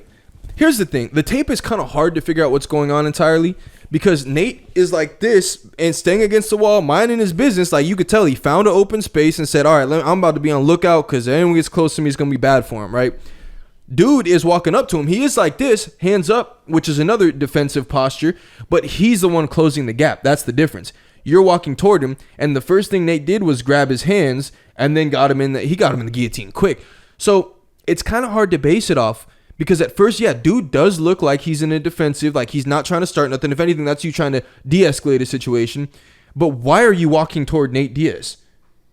here's the thing. The tape is kind of hard to figure out what's going on entirely because Nate is like this and staying against the wall, minding his business. Like, you could tell he found an open space and said, all right, I'm about to be on lookout because if anyone gets close to me, it's going to be bad for him, right? Dude is walking up to him. He is like this, hands up, which is another defensive posture, but he's the one closing the gap. That's the difference. You're walking toward him, and the first thing Nate did was grab his hands and then got him in the guillotine quick. So it's kind of hard to base it off because at first, yeah, dude does look like he's in a defensive, like he's not trying to start nothing. If anything, that's you trying to de-escalate a situation. But why are you walking toward Nate Diaz?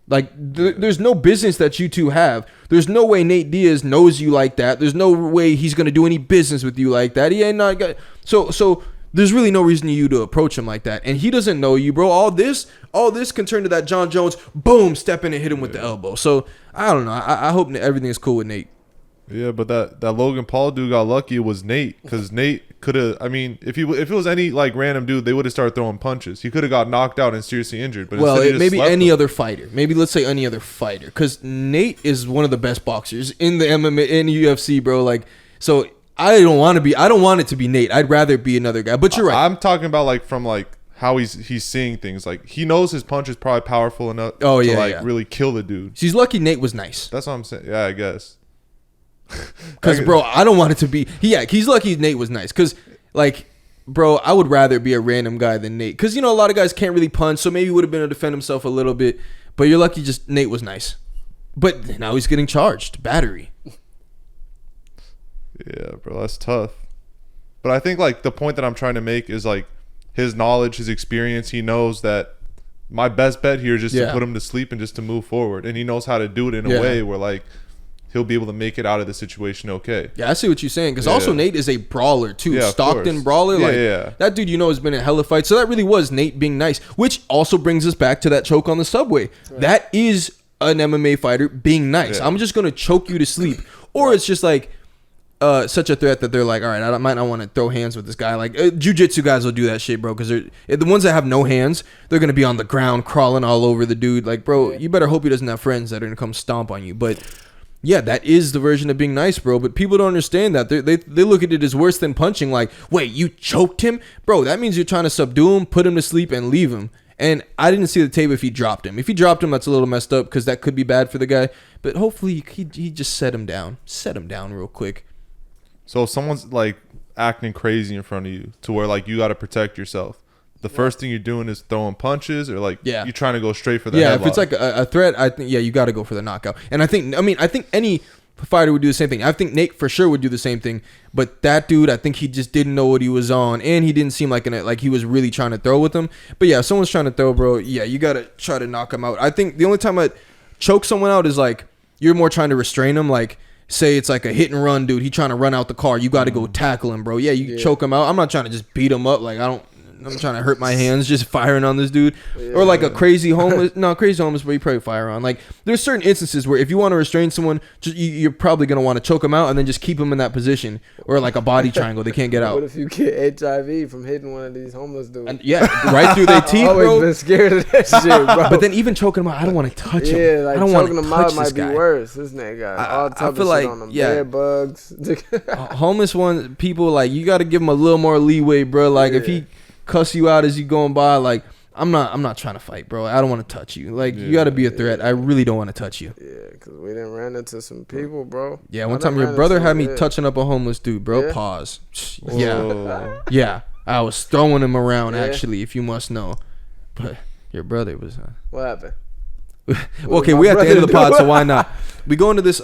Like, there's no business that you two have. There's no way Nate Diaz knows you like that. There's no way he's going to do any business with you like that. He ain't not got... So there's really no reason for you to approach him like that. And he doesn't know you, bro. All this can turn to that John Jones, boom, step in and hit him with the elbow. So, I don't know. I hope everything is cool with Nate. Yeah, but that Logan Paul dude got lucky. It was Nate, because Nate could have. I mean, if it was any like random dude, they would have started throwing punches. He could have got knocked out and seriously injured. But well, maybe any him. other fighter. Maybe let's say any other fighter, because Nate is one of the best boxers in the MMA in UFC, bro. Like, so I don't want it to be Nate. I'd rather it be another guy. But you're right. I'm talking about like from like how he's seeing things. Like, he knows his punch is probably powerful enough to really kill the dude. He's lucky Nate was nice. That's what I'm saying. Yeah, I guess. Because, bro, I don't want it to be... he's lucky Nate was nice. Because, like, bro, I would rather be a random guy than Nate. Because, you know, a lot of guys can't really punch, so maybe he would have been able to defend himself a little bit. But you're lucky just Nate was nice. But now he's getting charged. Battery. Yeah, bro, that's tough. But I think, like, the point that I'm trying to make is, like, his knowledge, his experience. He knows that my best bet here is just to put him to sleep and just to move forward. And he knows how to do it in a way where, like... he'll be able to make it out of the situation okay. Yeah, I see what you're saying. Because Yeah. also Nate is a brawler too. Yeah, of Stockton course. brawler. Yeah, Like yeah. that dude, has been in hella fights. So that really was Nate being nice. Which also brings us back to that choke on the subway. Right. That is an MMA fighter being nice. Yeah. I'm just gonna choke you to sleep. Or it's just like such a threat that they're like, all right, I might not want to throw hands with this guy. Like jiu-jitsu guys will do that shit, bro. Because the ones that have no hands, they're gonna be on the ground crawling all over the dude. Like, bro, you better hope he doesn't have friends that are gonna come stomp on you. But yeah, that is the version of being nice, bro. But people don't understand that. They look at it as worse than punching. Like, wait, you choked him, bro? That means you're trying to subdue him, put him to sleep, and leave him. And I didn't see the tape if he dropped him. If he dropped him, that's a little messed up because that could be bad for the guy. But hopefully he just set him down real quick. So if someone's like acting crazy in front of you to where like you got to protect yourself, the first thing you're doing is throwing punches or like you're trying to go straight for the headlock. If it's like a threat, I think you got to go for the knockout. And I think any fighter would do the same thing. I think Nate for sure would do the same thing. But that dude, I think he just didn't know what he was on, and he didn't seem like he was really trying to throw with him. But yeah, if someone's trying to throw, bro, yeah, you got to try to knock him out. I think the only time I choke someone out is like you're more trying to restrain him, like. Say it's like a hit and run dude. He trying to run out the car. You got to go tackle him, bro. Yeah, you choke him out. I'm not trying to just beat him up. Like I'm trying to hurt my hands just firing on this dude. Yeah. Or like a crazy homeless. Crazy homeless, but you probably fire on. Like there's certain instances where if you want to restrain someone, you're probably gonna want to choke them out and then just keep them in that position. Or like a body triangle, they can't get out. What if you get HIV from hitting one of these homeless dudes? And right through their teeth, I've bro. always been scared of that shit, bro. But then even choking them out, I don't want to touch him. Yeah, like I don't want choking to them touch out this might guy. be worse. This nigga got all types of shit on them. Bed bugs. Homeless ones, people like you got to give them a little more leeway, bro. Like if he cuss you out as you going by, like I'm not trying to fight, bro. I don't want to touch you. Like you got to be a threat. I really don't want to touch you. Yeah, because we didn't ran into some people, bro. Yeah, one time your brother had me touching up a homeless dude, bro. Pause. Yeah, I was throwing him around actually, if you must know. But your brother was. What happened? Okay, we at the end of the pod, so why not? We go into this.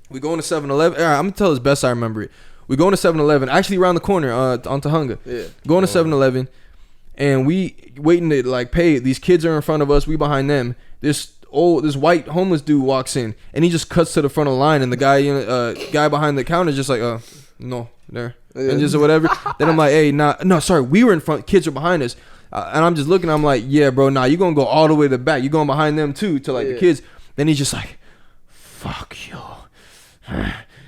We go into 7-Eleven. All right, I'm gonna tell as best I remember it. We go into 7-Eleven, actually around the corner on Tahunga. Yeah. Going to 7-Eleven, and we waiting to like pay. These kids are in front of us. We behind them. This white homeless dude walks in, and he just cuts to the front of the line, and the guy behind the counter is just like, no, there, and just whatever. Then I'm like, hey, no, sorry, we were in front. Kids are behind us, and I'm just looking. I'm like, yeah, bro, you gonna go all the way to the back. You going behind them too, to like the kids. Then he's just like, fuck you.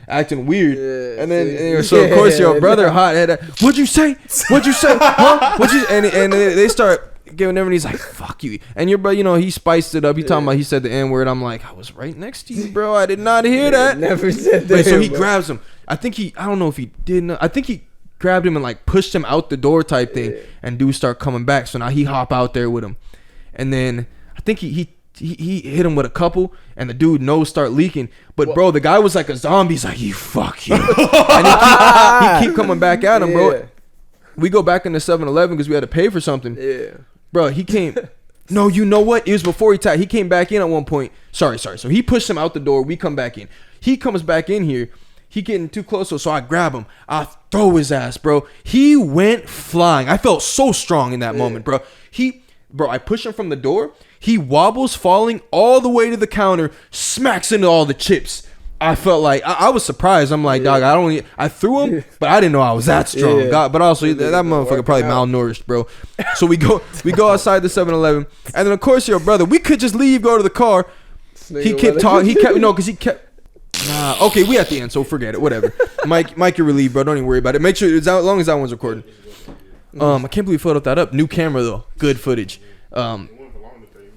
Acting weird, and then so of course your brother hot head. What'd you say? Huh? And they start giving him, and he's like, "Fuck you!" And your brother, he spiced it up. He talking about he said the N word. I'm like, I was right next to you, bro. I did not hear that. Never said that. So he grabs him. I don't know if he didn't. I think he grabbed him and like pushed him out the door type thing. And dudes start coming back. So now he hop out there with him, and then I think he hit him with a couple, and the dude nose start leaking. But bro, the guy was like a zombie. He's like, you fuck you. And he keep coming back at him, bro. We go back into 7-Eleven because we had to pay for something. Yeah, bro, he came. No, you know what? It was before he came back in at one point. Sorry. So he pushed him out the door. We come back in. He comes back in here. He getting too close, so I grab him. I throw his ass, bro. He went flying. I felt so strong in that moment, bro. I push him from the door. He wobbles, falling all the way to the counter, smacks into all the chips. I felt like I was surprised. I'm like, dog, I threw him, but I didn't know I was that strong. God, but also that motherfucker probably malnourished, bro. So we go outside the 7-Eleven, and then of course your brother, we could just leave, go to the car. He kept talking. Because he kept. Nah, okay, we at the end, so forget it. Whatever. Mike, you're relieved, bro. Don't even worry about it. Make sure as long as that one's recording. I can't believe you filled that up. New camera though, good footage.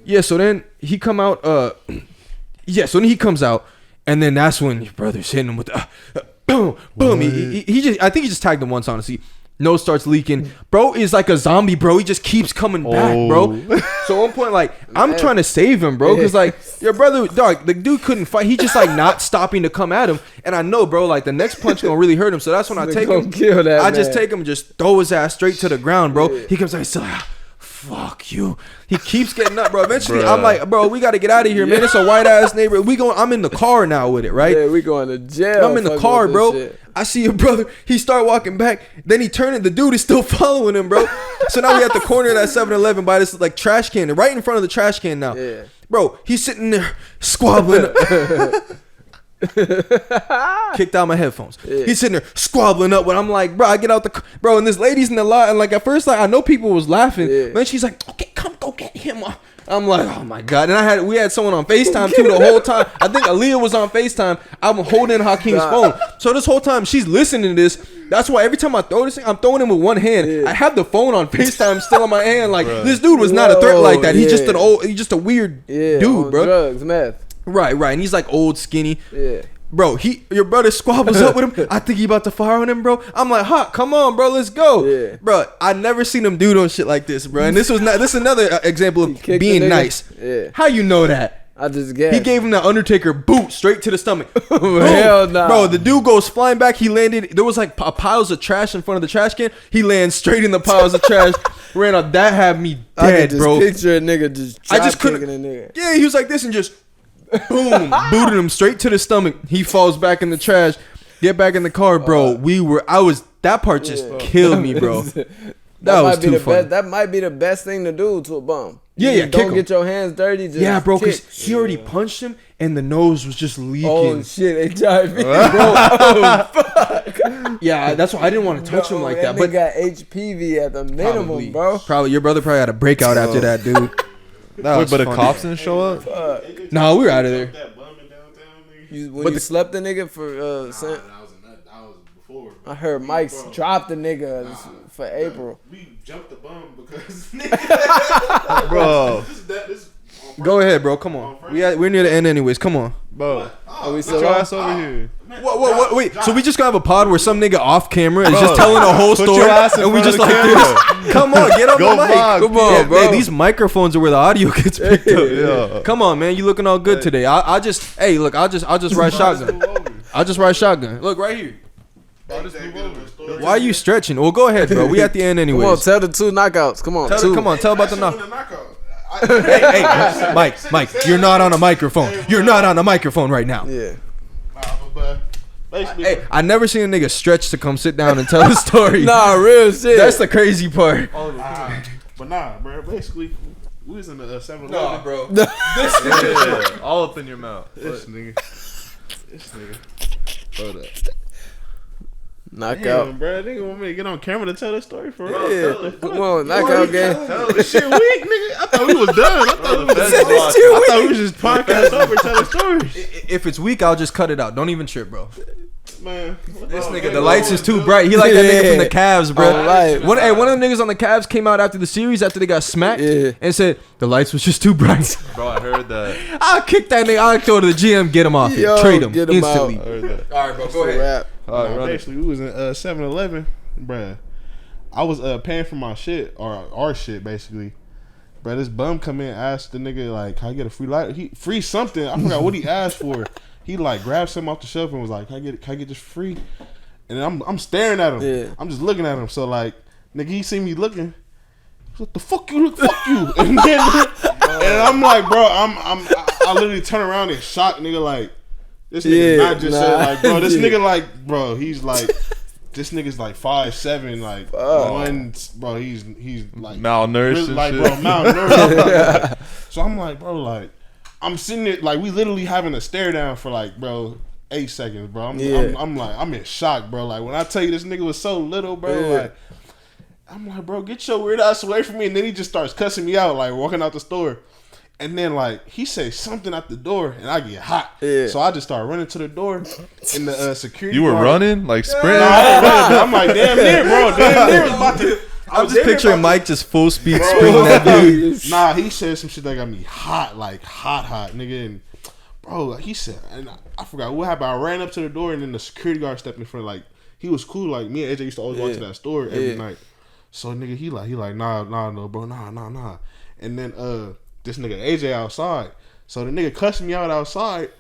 Yeah, so then he come out. So then he comes out, and then that's when your brother's hitting him with the boom, boom. I think he just tagged him once, honestly. Nose starts leaking. Bro is like a zombie, bro. He just keeps coming back, bro. So at one point, like, I'm trying to save him, bro, because like your brother, dog, the dude couldn't fight. He just like not stopping to come at him, and I know, bro, like the next punch gonna really hurt him. So that's when I take him. Just take him, just throw his ass straight to the ground, bro. He comes like, still. Fuck you. He keeps getting up, bro. Eventually, I'm like, bro, we got to get out of here, man. It's a white ass neighborhood. I'm in the car now with it, right? Yeah, we going to jail. I'm in the car, bro. Shit. I see your brother. He start walking back. Then he turned it. The dude is still following him, bro. So now we at the corner of that 7-Eleven by this like trash can, right in front of the trash can now. Yeah. Bro, he's sitting there squabbling. Kicked out my headphones. He's sitting there squabbling up when I'm like, bro, I get out the bro, and this lady's in the lot, and like at first, like I know people was laughing, but then she's like, okay, come go get him. I'm like, oh my god, and we had someone on FaceTime too the whole time. I think Aaliyah was on FaceTime. I'm holding Hakeem's phone, so this whole time she's listening to this. That's why every time I throw this thing, I'm throwing him with one hand. I have the phone on FaceTime still in my hand. Like this dude was not a threat like that. He's just a weird dude, bro. Drugs, meth. Right, and he's like old, skinny. Yeah. Bro, your brother squabbles up with him. I think he about to fire on him, bro. I'm like, come on, bro, let's go. Yeah. Bro, I never seen him do no shit like this, bro. And this is another example of being nice. Yeah. How you know that? I just guessed. He gave him the Undertaker boot straight to the stomach. Hell nah. Bro, the dude goes flying back. He landed. There was like piles of trash in front of the trash can. He lands straight in the piles of trash. Ran up. That had me dead, bro. Picture a nigga just I just couldn't. a nigga. Yeah, he was like this and just boom, booted him straight to the stomach. He falls back in the trash. Get back in the car, bro. That part just killed me, bro. That was too funny. That might be the best thing to do to a bum. Yeah, Don't get your hands dirty. Just bro, because he already punched him and the nose was just leaking. Oh shit, HIV, bro. Oh fuck. Yeah, that's why I didn't want to touch him like that. But got HPV at the minimum, bro. Probably your brother had a breakout after that, dude. Wait, but the cops didn't show up? No, we were out of there. When you slept the nigga for that was before. I heard Mike's dropped the nigga for April. We jumped the bum because Bro. Go ahead, bro. Come on. We're near the end anyways. Come on. Bro. Are we Get still your on? ass over here. What? Wait. So we just gonna have a pod where some nigga off camera is just telling a whole Put story, your ass in and we front just of the like camera. this. Come on, get on Go the mic. vlog. Come on, Yeah, bro. bro. These microphones are where the audio gets picked up. Yeah. Come on, man. You looking all good today. I'll just ride shotgun. I'll just ride shotgun. Look right here. Why are you stretching? Well, go ahead, bro. We at the end anyways. Come on, tell the two knockouts. Come on, Tell about the knock. Hey, Mike, you're not on a microphone. You're not on a microphone right now. Yeah. Basically, Hey, I never seen a nigga stretch to come sit down and tell the story. Nah, real shit. That's the crazy part. but nah, bro. Basically, we was in the 7-Eleven. bro. Yeah, all up in your mouth. This nigga. Hold up. knockout. Damn, bro. Nigga want me to get on camera to tell this story for real. Yeah, come on, knockout game. This shit weak, nigga. I thought we was done. I thought we was just podcast over telling stories. If it's weak, I'll just cut it out. Don't even trip, bro. Man, This nigga, the lights is too bright. He like that nigga from the Cavs, bro. Right. One of the niggas on the Cavs came out after the series after they got smacked and said the lights was just too bright. Bro, I heard that. I'll kick that nigga. I'll go to the GM, get him off it, trade him get him instantly. I heard that. All right, bro, go ahead. Rap. All right, run it. basically, we was in 7-Eleven, bruh. I was paying for my shit or our shit basically. Bruh, this bum come in and asked the nigga like, "Can I get a free light? Free something?" I forgot what he asked for. He like grabbed something off the shelf and was like, "Can I get this free?" And I'm staring at him. Yeah. I'm just looking at him. So like, nigga, he see me looking. What the fuck you look? Fuck you. And then, and I'm like, bro, I literally turn around and shock nigga like, this nigga not just saying like, bro, this nigga like, bro, he's like, this nigga's like 5'7", like one, bro, he's like Malnourished really, and like, shit. bro, malnourished. So I'm like, bro, like, I'm sitting there, like, we literally having a stare down for like, bro, 8 seconds, bro. I'm like, I'm in shock, bro. Like, when I tell you this nigga was so little, bro, like, I'm like, bro, get your weird ass away from me. And then he just starts cussing me out, like, walking out the store. And then, like, he says something at the door, and I get hot. Yeah. So I just start running to the door, and the security You were guard- running? Like sprinting? No, I didn't run, but I'm like, damn near, bro. Damn near was about to. I'm just picturing Mike just full speed sprinting that dude. Nah, he said some shit that got me hot, like hot, nigga. And bro, he said, and I forgot what happened. I ran up to the door, and then the security guard stepped in front. Like, he was cool. Like, me and AJ used to always walk to that store every night. So nigga, he like, nah, no, bro, nah. And then this nigga AJ outside. So the nigga cussed me out outside,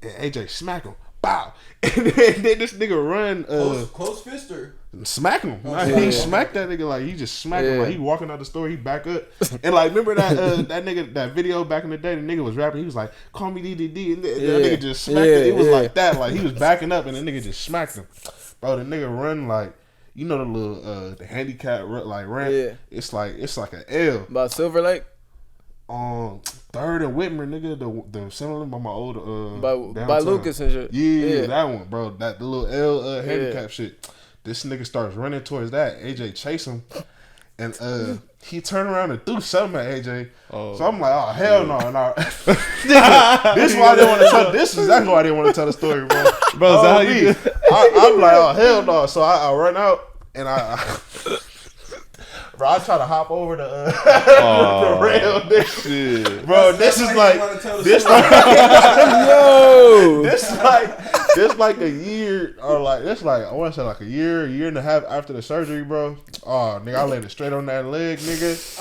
and AJ smack him. Bow. And then this nigga run Close fister. smack him. He smacked that nigga, like, he just smacked him. Like, he walking out the store, he back up. And like, remember that that nigga, that video back in the day, the nigga was rapping, he was like, call me DDD, and that nigga just smacked it. It was like that, like, he was backing up, and the nigga just smacked him. Bro, the nigga run like, you know the little the handicap like ramp. Yeah. It's like an L. About Silver Lake. 3rd and Whitmer, nigga, the 7-Eleven by my old by downtown. Lucas and shit. Yeah, that one, bro. That the little L handicap shit. This nigga starts running towards that. AJ chase him, and he turned around and threw something at AJ. So I'm like, oh hell no, no. Nigga, this is why I didn't want to tell. This is exactly why I didn't want to tell the story, bro. Bro, is that how you? I'm like, oh hell no. So I run out and bro, I try to hop over the rail, nigga. Shit. Bro, this is like this like a year or like this like I want to say like a year and a half after the surgery, bro. Oh, nigga, I landed straight on that leg, nigga.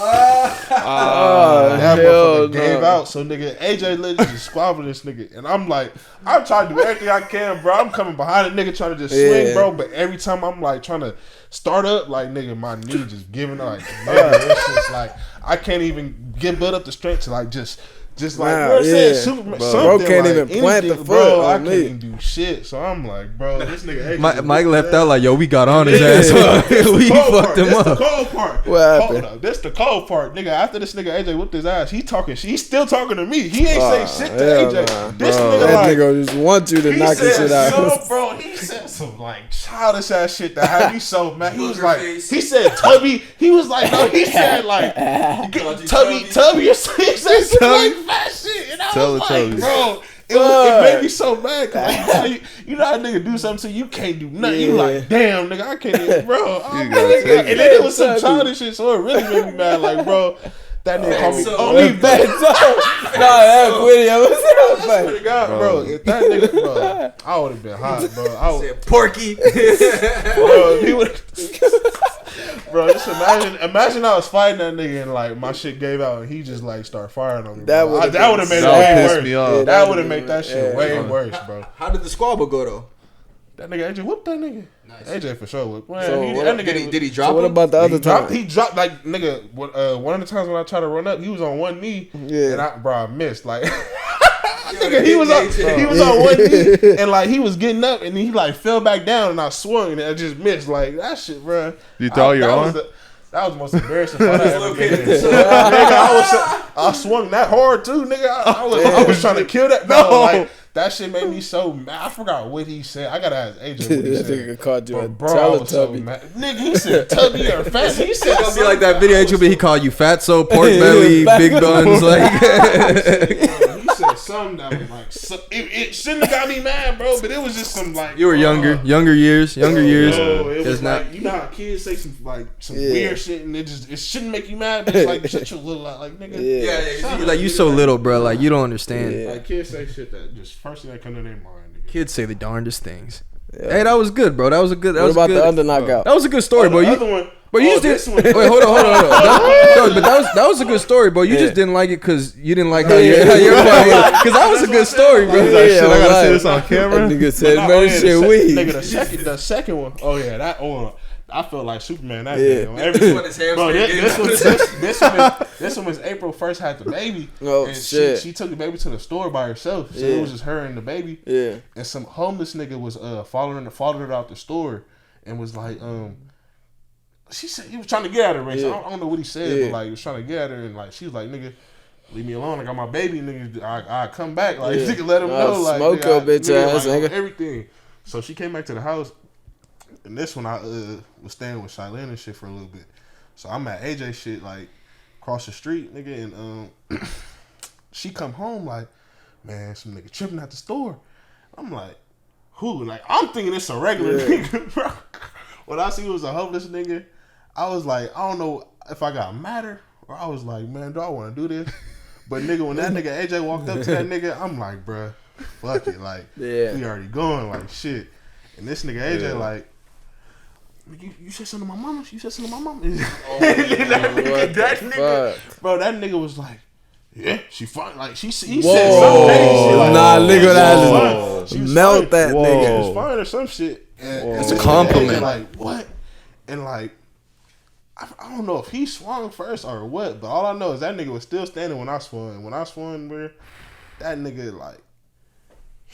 That motherfucker gave out. So nigga, AJ literally just squabbling this nigga, and I'm like, I'm trying to do everything I can, bro. I'm coming behind the nigga trying to just swing, bro. But every time I'm like trying to start up, like nigga, my knee just giving up. Like, nigga, it's just like I can't even build up the strength to like just like Superman, bro can't even plant the foot. Bro, I can't even do shit. So I'm like, bro, this nigga. Mike left out like, yo, we got on his ass. We fucked him up. This the cold part. What happened? Hold up. This the cold part, nigga. After this nigga AJ whipped his ass, he's still talking to me. He ain't saying shit to AJ. This nigga that like, nigga just want you to knock his shit out. Bro, he said some like childish ass shit that had me so mad. He was like, he said Tubby. He was like, no, he said like Tubby. He said some like fat shit. And I was like, bro, it made me so mad. Cause like, you know how a nigga do something to you, can't do nothing. You like, damn, nigga, I can't even, bro. And then it was some childish shit, so it really made me mad. Like, bro, that nigga called me only bad. That video was I swear to God, bro, if that nigga, bro, I would have been hot, bro. I would Porky. bro, he would. Bro, just imagine I was fighting that nigga and like my shit gave out and he just like started firing on me. That would have made it way worse. Yeah, that would have made that shit way worse, bro. How did the squabble go though? That nigga AJ whooped that nigga. Nice. AJ for sure whooped. Man, So that nigga Did he drop? So what him? about the other time? He dropped like nigga. One of the times when I tried to run up, he was on one knee. Yeah. And I missed like. Nigga, he was on one knee and like he was getting up and he like fell back down and I swung and I just missed like that shit, bro. You throw your arm? That was the most embarrassing fight I ever been in. So, nigga, I swung that hard too, nigga. I was trying to kill that. No, like that shit made me so mad. I forgot what he said. I gotta ask AJ what he That said. nigga called you a Bro, I was so Teletubby. mad. Nigga, he said tubby or fat. He said It's gonna be like that video but he called you fatso, pork belly, big buns, like. He said something that was like it shouldn't have got me mad, bro. But it was just some like You were younger years. No, it was not. like you know how kids say some weird shit and it shouldn't make you mad, but it's like shut your little like nigga. Yeah, like you so little, bro. Like you don't understand. Yeah. Like kids say shit that just first thing that come to their mind. Nigga. Kids say the darndest things. Hey, that was good, bro. That was a good. What about the under knockout? That was a good story, bro. The You, other one. but you just didn't. Wait, hold on. But that was a good story, bro. You just didn't like it because you didn't like how your part was. Because that was a good story, bro. He's like, shit, I gotta see this on camera. That nigga said, man, shit, weed. Nigga, the second one. Oh yeah, that one. I felt like Superman that day. Bro, this one was April 1st had the baby. Oh and shit! She took the baby to the store by herself, so it was just her and the baby. Yeah. And some homeless nigga was following her out the store and was like, she said he was trying to get at her, right? So I don't know what he said, but like he was trying to get at her, and like she was like, nigga, leave me alone. I got my baby, nigga. I come back, like nigga, let him know, like smoke your bitch ass, nigga. Everything. So she came back to the house. And this one I was staying with Shailene and shit for a little bit. So I'm at AJ shit like across the street, nigga, and she come home like, man, some nigga tripping at the store. I'm like, who? Like I'm thinking it's a regular nigga, bro. When I see it was a homeless nigga, I was like, I don't know if I got madder or I was like, man, do I want to do this? But nigga, when that nigga AJ walked up to that nigga, I'm like, bro, fuck it, like we already going, like shit. And this nigga AJ like. You said something to my mama? You said something to my mama? that nigga, bro, that nigga was like, yeah, she fine. Like, he said something. Like, nah, nigga, she was melt fine. that nigga. She was fine or some shit. It's a compliment. Like, what? And like, I don't know if he swung first or what, but all I know is that nigga was still standing when I swung. When I swung, bro, that nigga, like,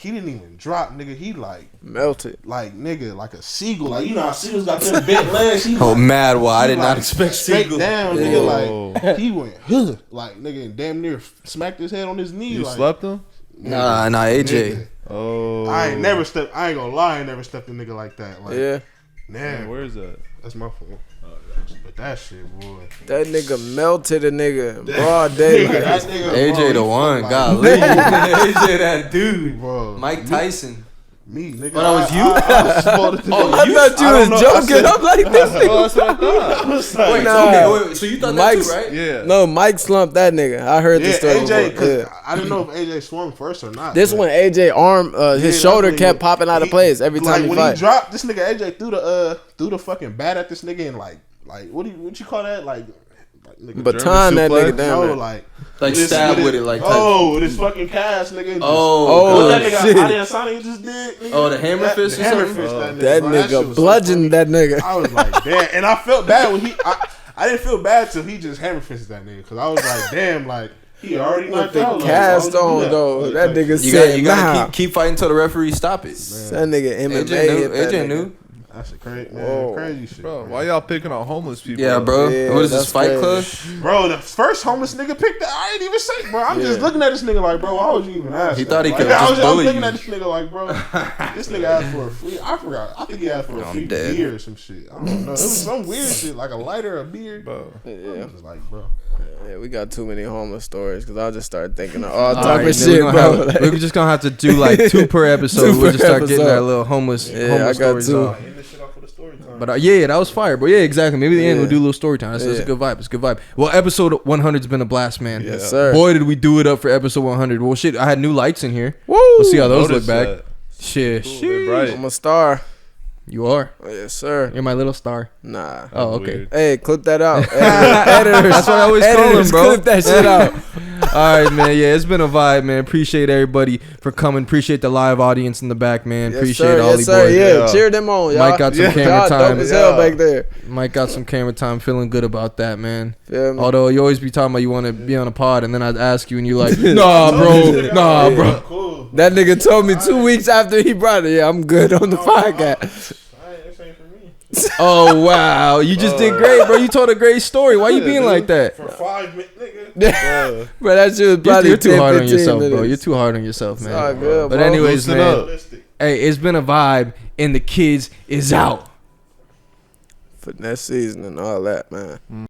he didn't even drop, nigga. He like melted. Like nigga, like a seagull. Like you know how seagulls got them bent legs. He Oh, like, mad. Well, I he did like not expect straight seagull. down, nigga. Like he went, huh, like nigga, and damn near smacked his head on his knee. You like, slept him? Nah, AJ. Nigga. Oh, I ain't never stepped. I ain't gonna lie, I ain't never stepped a nigga like that. Like, Yeah. man, where is that? that's my phone. But that shit, boy. That nigga melted a nigga. Broad daylight. That nigga, AJ bro, the he one. like, Golly. AJ that dude. bro. Mike Tyson. Me, nigga. Oh, that was you? I thought you was joking. I'm like, this nigga. Oh, that's what I thought. I was like, Wait, Nah. okay, wait. So you thought Mike's- that too, right? Yeah. No, Mike slumped that nigga. I heard the yeah, story. AJ, before. because Yeah. I didn't know if AJ swung first or not. This but- one, AJ arm, his Yeah, shoulder that kept nigga, popping out of place every time like, he when fight. he dropped, this nigga AJ threw the fucking bat at this nigga and like what you call that? Like nigga, Baton that suplex? nigga down no, there. like Stab with it, like type. oh, with his fucking cast, nigga. Just, Oh, what that nigga shit. Adian Sonic just did. Nigga, Oh, the hammer fist or hammer something? fist that nigga. That bro, shit nigga was so bludgeoned that nigga. I was like, damn, and I felt bad when I didn't feel bad till he just hammer fisted that nigga because I was like, damn, like he already knocked The out. cast like, on though. Like, That nigga You said, gotta nah. keep fighting until the referee stop it. That nigga MMA AJ knew. hit that AJ nigga. knew. That's a crazy, Whoa. crazy shit, Bro, bro. why y'all picking on homeless people? Yeah, bro. Yeah, What is that's this, Fight crazy. Club? Bro, the first homeless nigga picked that. I ain't even say, bro. I'm just looking at this nigga like, bro, why would you even ask? He that? thought he Like, could I just was bully looking you. at this nigga like, bro, this nigga asked for a free. I forgot. I think he asked for a free dead. beer or some shit. I don't know. It was some weird shit, like a lighter, a beer. Bro. I was just like, bro. Yeah, we got too many homeless stories because I just started thinking of all type Alright, of then shit, bro. Like, we're just gonna have to do like 2 per episode. Two We'll per just start getting episode. our little homeless Yeah, homeless I got stories 2. off. End this shit off with a story time. But yeah, that was fire, bro. Yeah, exactly. Maybe at the end Yeah. we'll do a little story time. That's a Yeah. good vibe. It's a good vibe. Well, episode 100's been a blast, man. Yes, sir. Boy, did we do it up for episode 100. Well, shit, I had new lights in here. Woo! We'll see how those look Notice back. that. Shit, They're shit. bright. I'm a star. You are. Oh, yes, sir. You're my little star. Nah. Oh, okay. Weird. Hey, clip that out. Editors. That's what I always call Editors, him, bro. clip that shit out. All right, man. Yeah, it's been a vibe, man. Appreciate everybody for coming. Appreciate the live audience in the back, man. Yes, Appreciate sir. Ollie Yes, sir. boy. Yeah. Yeah. Cheer them on, y'all. Mike got some camera Y'all time. dope as hell back there. Mike got some camera time. Feeling good about that, man. Feel me? Although you always be talking about you want to be on a pod, and then I'd ask you, and you're like, nah, bro, nah, bro. Cool. That nigga told me 2 weeks after he brought it. Yeah, I'm good on the podcast. This ain't for me. Oh wow, you just did great, bro. You told a great story. Why you being like that? For 5 minutes, nigga. Bro, that shit was probably You're too 10, hard on 15 yourself, bro. minutes. You're too hard on yourself, It's all man. good, But bro. anyways, Loosen man. up. Hey, it's been a vibe, and the kids is out. Finesse season and all that, man.